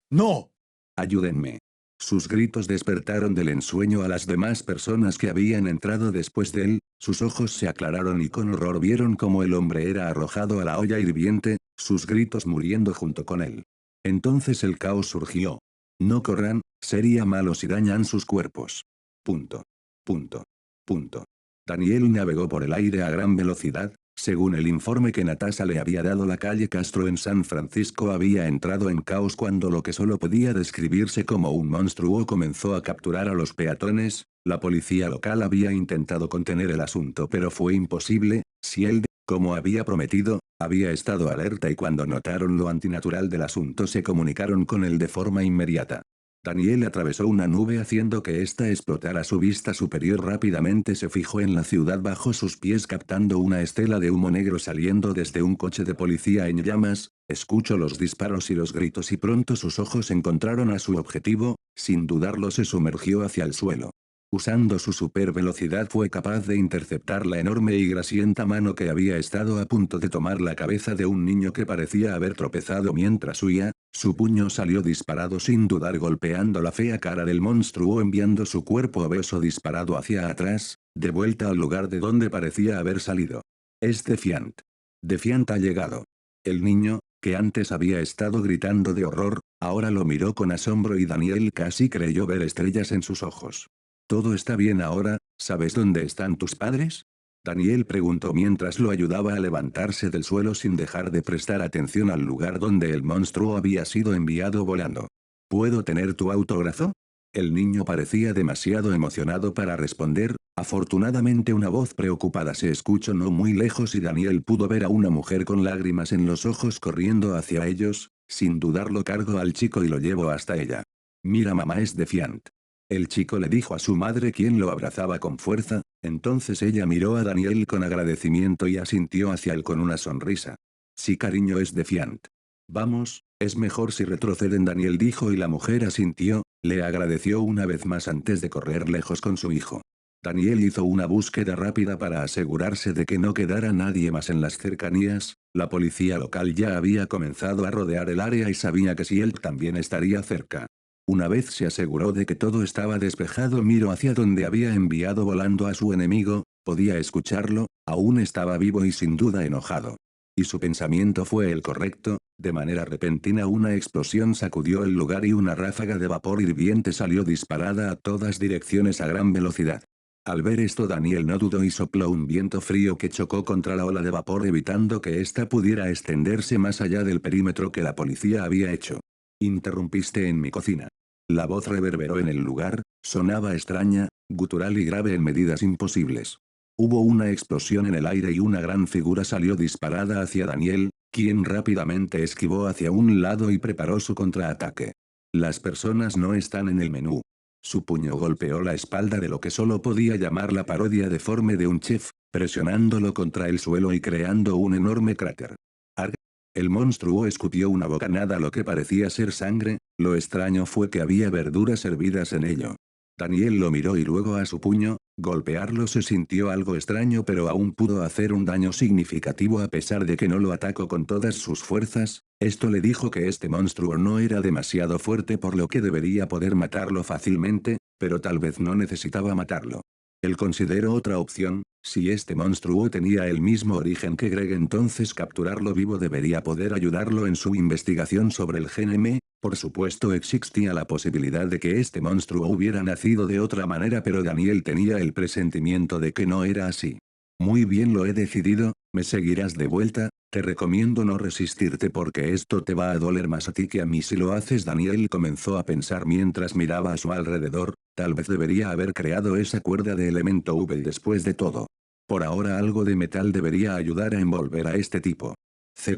Speaker 1: ¡No! ¡Ayúdenme! Sus gritos despertaron del ensueño a las demás personas que habían entrado después de él, sus ojos se aclararon y con horror vieron cómo el hombre era arrojado a la olla hirviente, sus gritos muriendo junto con él. Entonces el caos surgió. No corran, sería malo si dañan sus cuerpos. Punto. Punto. Punto. Daniel navegó por el aire a gran velocidad. Según el informe que Natasha le había dado, la calle Castro en San Francisco había entrado en caos cuando lo que solo podía describirse como un monstruo comenzó a capturar a los peatones. La policía local había intentado contener el asunto, pero fue imposible. Ciel, como había prometido, había estado alerta y cuando notaron lo antinatural del asunto se comunicaron con él de forma inmediata. Daniel atravesó una nube haciendo que ésta explotara a su vista superior. Rápidamente se fijó en la ciudad bajo sus pies, captando una estela de humo negro saliendo desde un coche de policía en llamas. Escuchó los disparos y los gritos y pronto sus ojos encontraron a su objetivo. Sin dudarlo se sumergió hacia el suelo. Usando su supervelocidad fue capaz de interceptar la enorme y grasienta mano que había estado a punto de tomar la cabeza de un niño que parecía haber tropezado mientras huía. Su puño salió disparado sin dudar, golpeando la fea cara del monstruo, enviando su cuerpo obeso disparado hacia atrás, de vuelta al lugar de donde parecía haber salido. Es Defiant. Defiant ha llegado. El niño, que antes había estado gritando de horror, ahora lo miró con asombro y Daniel casi creyó ver estrellas en sus ojos. ¿Todo está bien ahora? ¿Sabes dónde están tus padres? Daniel preguntó mientras lo ayudaba a levantarse del suelo sin dejar de prestar atención al lugar donde el monstruo había sido enviado volando. ¿Puedo tener tu autógrafo? El niño parecía demasiado emocionado para responder. Afortunadamente una voz preocupada se escuchó no muy lejos y Daniel pudo ver a una mujer con lágrimas en los ojos corriendo hacia ellos. Sin dudarlo cargó al chico y lo llevó hasta ella. Mira, mamá es Defiant. El chico le dijo a su madre, quien lo abrazaba con fuerza. Entonces ella miró a Daniel con agradecimiento y asintió hacia él con una sonrisa. Sí, cariño, es Defiant. Vamos, es mejor si retroceden, Daniel dijo, y la mujer asintió. Le agradeció una vez más antes de correr lejos con su hijo. Daniel hizo una búsqueda rápida para asegurarse de que no quedara nadie más en las cercanías. La policía local ya había comenzado a rodear el área y sabía que si él también estaría cerca. Una vez se aseguró de que todo estaba despejado, miró hacia donde había enviado volando a su enemigo. Podía escucharlo, aún estaba vivo y sin duda enojado. Y su pensamiento fue el correcto. De manera repentina una explosión sacudió el lugar y una ráfaga de vapor hirviente salió disparada a todas direcciones a gran velocidad. Al ver esto, Daniel no dudó y sopló un viento frío que chocó contra la ola de vapor, evitando que ésta pudiera extenderse más allá del perímetro que la policía había hecho. Interrumpiste en mi cocina. La voz reverberó en el lugar, sonaba extraña, gutural y grave en medidas imposibles. Hubo una explosión en el aire y una gran figura salió disparada hacia Daniel, quien rápidamente esquivó hacia un lado y preparó su contraataque. Las personas no están en el menú. Su puño golpeó la espalda de lo que solo podía llamar la parodia deforme de un chef, presionándolo contra el suelo y creando un enorme cráter. Arg. El monstruo escupió una bocanada lo que parecía ser sangre. Lo extraño fue que había verduras hervidas en ello. Daniel lo miró y luego a su puño. Golpearlo se sintió algo extraño, pero aún pudo hacer un daño significativo a pesar de que no lo atacó con todas sus fuerzas. Esto le dijo que este monstruo no era demasiado fuerte, por lo que debería poder matarlo fácilmente, pero tal vez no necesitaba matarlo. Él consideró otra opción. Si este monstruo tenía el mismo origen que Greg, entonces capturarlo vivo debería poder ayudarlo en su investigación sobre el gen M. Por supuesto existía la posibilidad de que este monstruo hubiera nacido de otra manera, pero Daniel tenía el presentimiento de que no era así. Muy bien, lo he decidido. ¿Me seguirás de vuelta? Te recomiendo no resistirte porque esto te va a doler más a ti que a mí si lo haces. Daniel comenzó a pensar mientras miraba a su alrededor. Tal vez debería haber creado esa cuerda de elemento V después de todo. Por ahora algo de metal debería ayudar a envolver a este tipo.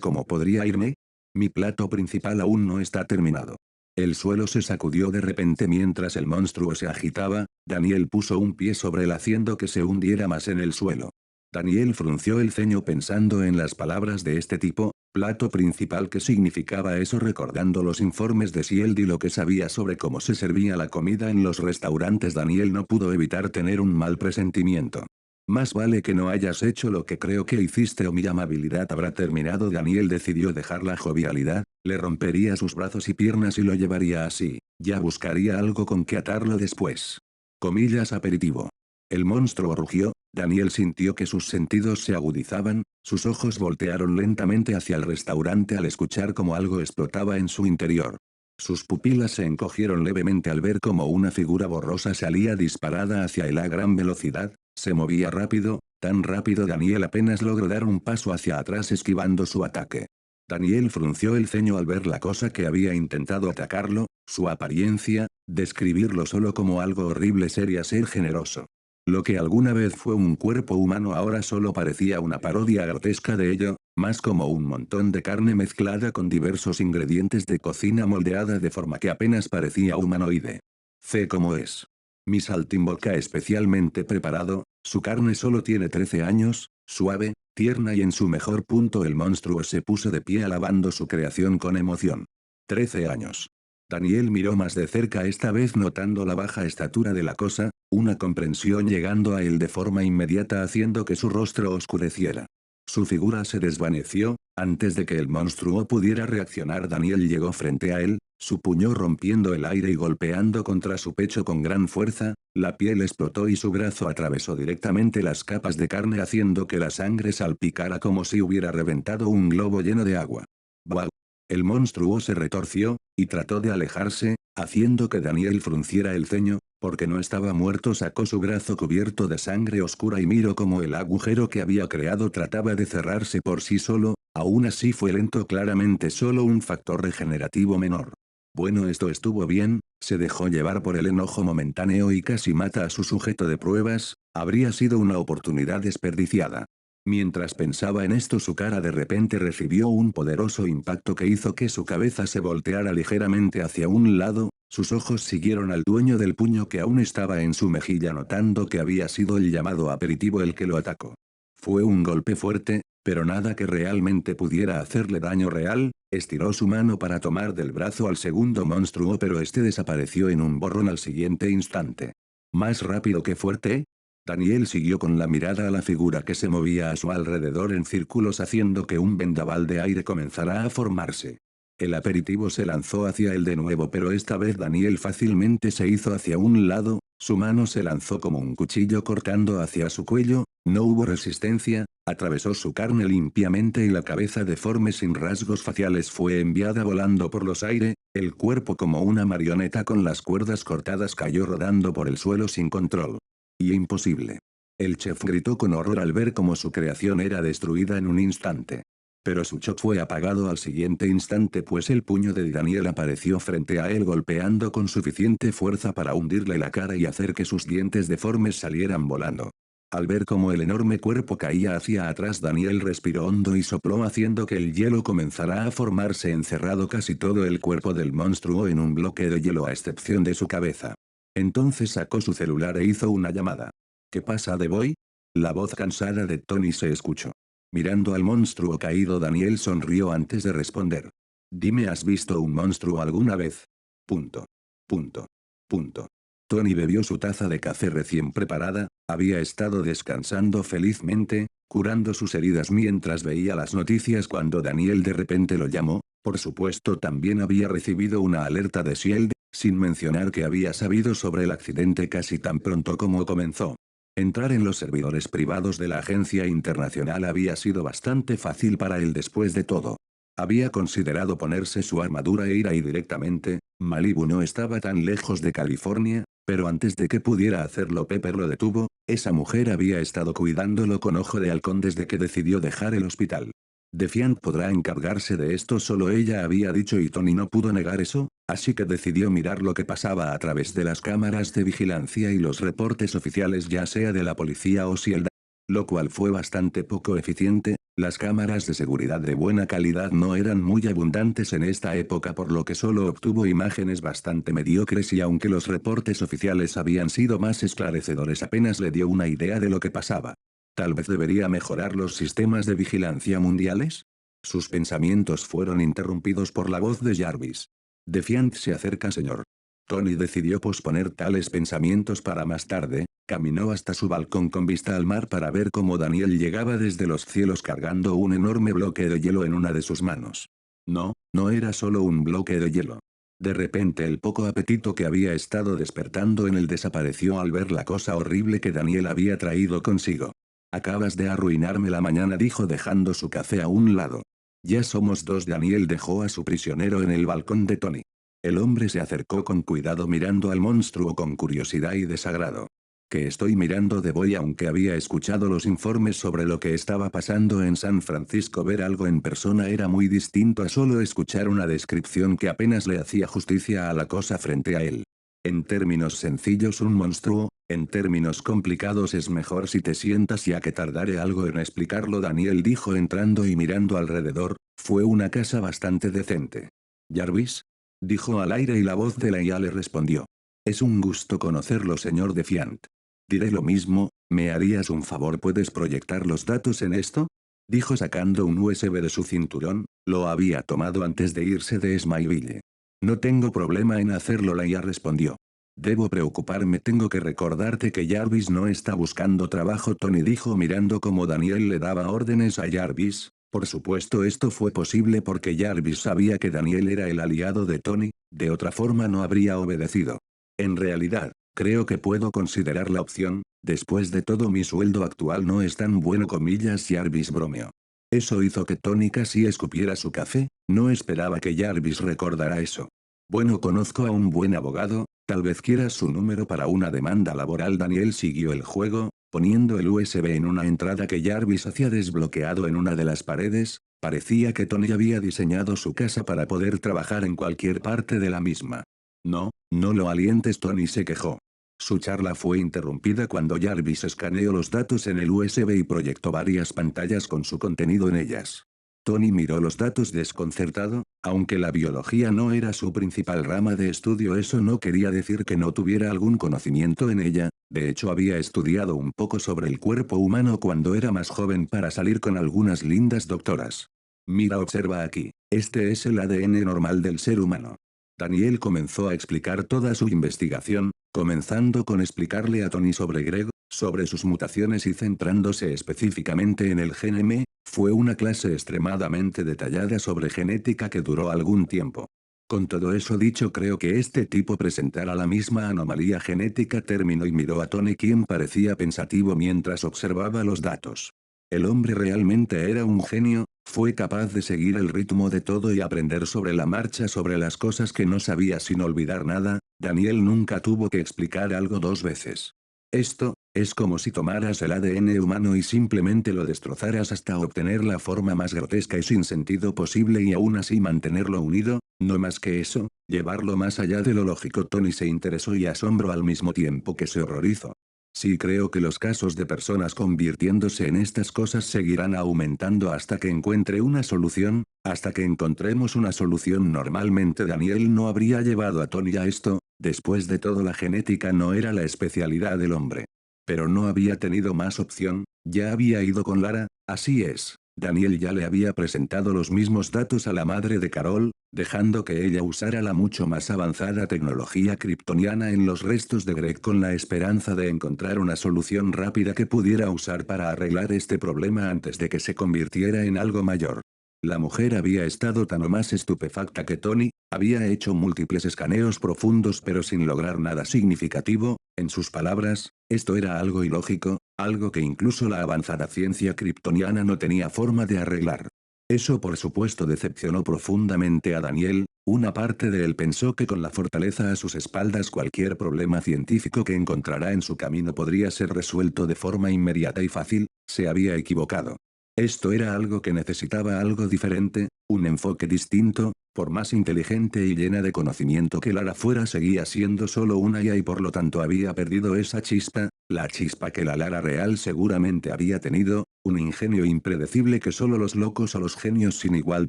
Speaker 1: ¿Cómo podría irme? Mi plato principal aún no está terminado. El suelo se sacudió de repente mientras el monstruo se agitaba. Daniel puso un pie sobre él haciendo que se hundiera más en el suelo. Daniel frunció el ceño pensando en las palabras de este tipo. Plato principal, ¿qué significaba eso? Recordando los informes de Shield y lo que sabía sobre cómo se servía la comida en los restaurantes, Daniel no pudo evitar tener un mal presentimiento. Más vale que no hayas hecho lo que creo que hiciste o mi amabilidad habrá terminado. Daniel decidió dejar la jovialidad. Le rompería sus brazos y piernas y lo llevaría así. Ya buscaría algo con que atarlo después. Comillas, aperitivo. El monstruo rugió. Daniel sintió que sus sentidos se agudizaban. Sus ojos voltearon lentamente hacia el restaurante al escuchar cómo algo explotaba en su interior. Sus pupilas se encogieron levemente al ver cómo una figura borrosa salía disparada hacia él a gran velocidad. Se movía rápido, tan rápido Daniel apenas logró dar un paso hacia atrás esquivando su ataque. Daniel frunció el ceño al ver la cosa que había intentado atacarlo. Su apariencia, describirlo solo como algo horrible sería ser generoso. Lo que alguna vez fue un cuerpo humano ahora solo parecía una parodia grotesca de ello, más como un montón de carne mezclada con diversos ingredientes de cocina moldeada de forma que apenas parecía humanoide. Sé cómo es. Mi saltimboca especialmente preparado, su carne solo tiene 13 años, suave, tierna y en su mejor punto el monstruo se puso de pie alabando su creación con emoción. 13 años. Daniel miró más de cerca esta vez notando la baja estatura de la cosa, una comprensión llegando a él de forma inmediata haciendo que su rostro oscureciera. Su figura se desvaneció, antes de que el monstruo pudiera reaccionar Daniel llegó frente a él, su puño rompiendo el aire y golpeando contra su pecho con gran fuerza, la piel explotó y su brazo atravesó directamente las capas de carne haciendo que la sangre salpicara como si hubiera reventado un globo lleno de agua. ¡Buah! El monstruo se retorció, y trató de alejarse, haciendo que Daniel frunciera el ceño, porque no estaba muerto sacó su brazo cubierto de sangre oscura y miró como el agujero que había creado trataba de cerrarse por sí solo, aún así fue lento claramente solo un factor regenerativo menor. Bueno esto estuvo bien, se dejó llevar por el enojo momentáneo y casi mata a su sujeto de pruebas, habría sido una oportunidad desperdiciada. Mientras pensaba en esto su cara de repente recibió un poderoso impacto que hizo que su cabeza se volteara ligeramente hacia un lado, sus ojos siguieron al dueño del puño que aún estaba en su mejilla notando que había sido el llamado aperitivo el que lo atacó. Fue un golpe fuerte, pero nada que realmente pudiera hacerle daño real, estiró su mano para tomar del brazo al segundo monstruo pero este desapareció en un borrón al siguiente instante. ¿Más rápido que fuerte? Daniel siguió con la mirada a la figura que se movía a su alrededor en círculos haciendo que un vendaval de aire comenzara a formarse. El aperitivo se lanzó hacia él de nuevo pero esta vez Daniel fácilmente se hizo hacia un lado, su mano se lanzó como un cuchillo cortando hacia su cuello, no hubo resistencia, atravesó su carne limpiamente y la cabeza deforme sin rasgos faciales fue enviada volando por los aires, el cuerpo como una marioneta con las cuerdas cortadas cayó rodando por el suelo sin control. Y imposible. El chef gritó con horror al ver cómo su creación era destruida en un instante. Pero su shock fue apagado al siguiente instante pues el puño de Daniel apareció frente a él golpeando con suficiente fuerza para hundirle la cara y hacer que sus dientes deformes salieran volando. Al ver cómo el enorme cuerpo caía hacia atrás Daniel respiró hondo y sopló haciendo que el hielo comenzara a formarse encerrado casi todo el cuerpo del monstruo en un bloque de hielo a excepción de su cabeza. Entonces sacó su celular e hizo una llamada. ¿Qué pasa de Boy? La voz cansada de Tony se escuchó. Mirando al monstruo caído Daniel sonrió antes de responder. Dime ¿has visto un monstruo alguna vez? Punto. Punto. Punto. Tony bebió su taza de café recién preparada, había estado descansando felizmente, curando sus heridas mientras veía las noticias cuando Daniel de repente lo llamó, por supuesto también había recibido una alerta de Shield, sin mencionar que había sabido sobre el accidente casi tan pronto como comenzó. Entrar en los servidores privados de la agencia internacional había sido bastante fácil para él después de todo. Había considerado ponerse su armadura e ir ahí directamente, Malibu no estaba tan lejos de California, pero antes de que pudiera hacerlo Pepper lo detuvo, esa mujer había estado cuidándolo con ojo de halcón desde que decidió dejar el hospital. Defiant podrá encargarse de esto solo ella había dicho y Tony no pudo negar eso, así que decidió mirar lo que pasaba a través de las cámaras de vigilancia y los reportes oficiales ya sea de la policía o Shield. Lo cual fue bastante poco eficiente, las cámaras de seguridad de buena calidad no eran muy abundantes en esta época por lo que solo obtuvo imágenes bastante mediocres y aunque los reportes oficiales habían sido más esclarecedores apenas le dio una idea de lo que pasaba. ¿Tal vez debería mejorar los sistemas de vigilancia mundiales? Sus pensamientos fueron interrumpidos por la voz de Jarvis. Defiant se acerca señor. Tony decidió posponer tales pensamientos para más tarde, caminó hasta su balcón con vista al mar para ver cómo Daniel llegaba desde los cielos cargando un enorme bloque de hielo en una de sus manos. No, no era solo un bloque de hielo. De repente el poco apetito que había estado despertando en él desapareció al ver la cosa horrible que Daniel había traído consigo. Acabas de arruinarme la mañana dijo dejando su café a un lado. Ya somos dos Daniel dejó a su prisionero en el balcón de Tony. El hombre se acercó con cuidado mirando al monstruo con curiosidad y desagrado. Que estoy mirando de Boy aunque había escuchado los informes sobre lo que estaba pasando en San Francisco ver algo en persona era muy distinto a solo escuchar una descripción que apenas le hacía justicia a la cosa frente a él. En términos sencillos un monstruo, En términos complicados es mejor si te sientas ya que tardaré algo en explicarlo, Daniel dijo entrando y mirando alrededor. Fue una casa bastante decente. ¿Jarvis? Dijo al aire y la voz de la IA le respondió. Es un gusto conocerlo, señor Defiant. Diré lo mismo, ¿me harías un favor? ¿Puedes proyectar los datos en esto? Dijo sacando un USB de su cinturón, lo había tomado antes de irse de Smileville. No tengo problema en hacerlo, la IA respondió. Debo preocuparme, tengo que recordarte que Jarvis no está buscando trabajo, Tony dijo mirando cómo Daniel le daba órdenes a Jarvis. Por supuesto esto fue posible porque Jarvis sabía que Daniel era el aliado de Tony, de otra forma no habría obedecido. En realidad, creo que puedo considerar la opción, después de todo mi sueldo actual no es tan bueno, comillas, Jarvis bromeó. Eso hizo que Tony casi escupiera su café, no esperaba que Jarvis recordara eso. Bueno, conozco a un buen abogado, tal vez quieras su número para una demanda laboral. Daniel siguió el juego, poniendo el USB en una entrada que Jarvis hacía desbloqueado en una de las paredes. Parecía que Tony había diseñado su casa para poder trabajar en cualquier parte de la misma. No, no lo alientes, Tony se quejó. Su charla fue interrumpida cuando Jarvis escaneó los datos en el USB y proyectó varias pantallas con su contenido en ellas. Tony miró los datos desconcertado, aunque la biología no era su principal rama de estudio, eso no quería decir que no tuviera algún conocimiento en ella. De hecho había estudiado un poco sobre el cuerpo humano cuando era más joven para salir con algunas lindas doctoras. Mira, observa aquí, este es el ADN normal del ser humano. Daniel comenzó a explicar toda su investigación, comenzando con explicarle a Tony sobre Greg, sobre sus mutaciones y centrándose específicamente en el gen M. Fue una clase extremadamente detallada sobre genética que duró algún tiempo. Con todo eso dicho, creo que este tipo presentará la misma anomalía genética. Terminó y miró a Tony, quien parecía pensativo mientras observaba los datos. El hombre realmente era un genio, fue capaz de seguir el ritmo de todo y aprender sobre la marcha sobre las cosas que no sabía sin olvidar nada. Daniel nunca tuvo que explicar algo dos veces. Esto, es como si tomaras el ADN humano y simplemente lo destrozaras hasta obtener la forma más grotesca y sin sentido posible y aún así mantenerlo unido, no más que eso, llevarlo más allá de lo lógico. Tony se interesó y asombró al mismo tiempo que se horrorizó. Sí, creo que los casos de personas convirtiéndose en estas cosas seguirán aumentando hasta que encuentre una solución, hasta que encontremos una solución. Normalmente Daniel no habría llevado a Tony a esto, después de todo la genética no era la especialidad del hombre. Pero no había tenido más opción, ya había ido con Lara, así es. Daniel ya le había presentado los mismos datos a la madre de Carol, dejando que ella usara la mucho más avanzada tecnología kryptoniana en los restos de Greg con la esperanza de encontrar una solución rápida que pudiera usar para arreglar este problema antes de que se convirtiera en algo mayor. La mujer había estado tan o más estupefacta que Tony, había hecho múltiples escaneos profundos pero sin lograr nada significativo. En sus palabras, esto era algo ilógico, algo que incluso la avanzada ciencia kryptoniana no tenía forma de arreglar. Eso por supuesto decepcionó profundamente a Daniel. Una parte de él pensó que con la fortaleza a sus espaldas cualquier problema científico que encontrará en su camino podría ser resuelto de forma inmediata y fácil. Se había equivocado. Esto era algo que necesitaba algo diferente, un enfoque distinto. Por más inteligente y llena de conocimiento que Lara fuera, seguía siendo solo una IA y por lo tanto había perdido esa chispa, la chispa que la Lara real seguramente había tenido, un ingenio impredecible que solo los locos o los genios sin igual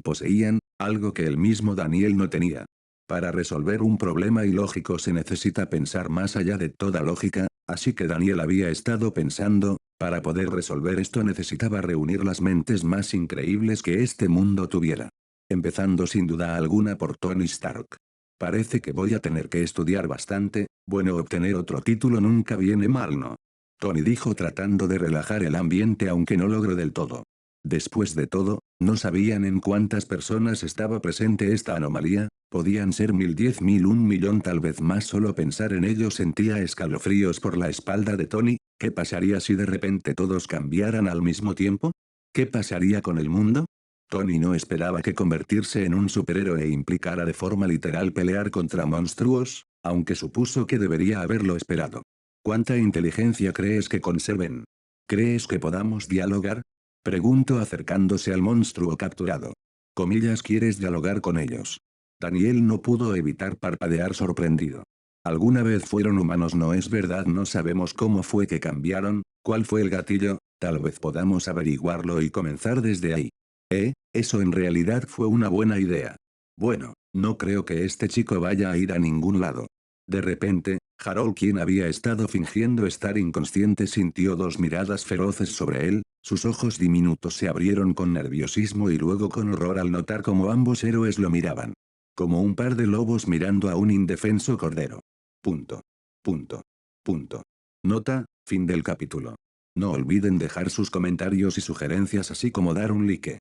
Speaker 1: poseían, algo que el mismo Daniel no tenía. Para resolver un problema ilógico se necesita pensar más allá de toda lógica, así que Daniel había estado pensando, para poder resolver esto necesitaba reunir las mentes más increíbles que este mundo tuviera. Empezando sin duda alguna por Tony Stark. Parece que voy a tener que estudiar bastante, bueno, obtener otro título nunca viene mal, ¿no? Tony dijo tratando de relajar el ambiente aunque no logró del todo. Después de todo, no sabían en cuántas personas estaba presente esta anomalía, podían ser 1000, 10.000, 1.000.000, tal vez más. Solo pensar en ello sentía escalofríos por la espalda de Tony. ¿Qué pasaría si de repente todos cambiaran al mismo tiempo? ¿Qué pasaría con el mundo? Tony no esperaba que convertirse en un superhéroe implicara de forma literal pelear contra monstruos, aunque supuso que debería haberlo esperado. ¿Cuánta inteligencia crees que conserven? ¿Crees que podamos dialogar? Preguntó acercándose al monstruo capturado. Comillas, ¿quieres dialogar con ellos? Daniel no pudo evitar parpadear sorprendido. ¿Alguna vez fueron humanos? No es verdad, no sabemos cómo fue que cambiaron, cuál fue el gatillo, tal vez podamos averiguarlo y comenzar desde ahí. Eso en realidad fue una buena idea. Bueno, no creo que este chico vaya a ir a ningún lado. De repente, Harold, quien había estado fingiendo estar inconsciente, sintió dos miradas feroces sobre él, sus ojos diminutos se abrieron con nerviosismo y luego con horror al notar cómo ambos héroes lo miraban. Como un par de lobos mirando a un indefenso cordero. Punto. Punto. Punto. Nota, fin del capítulo. No olviden dejar sus comentarios y sugerencias así como dar un like.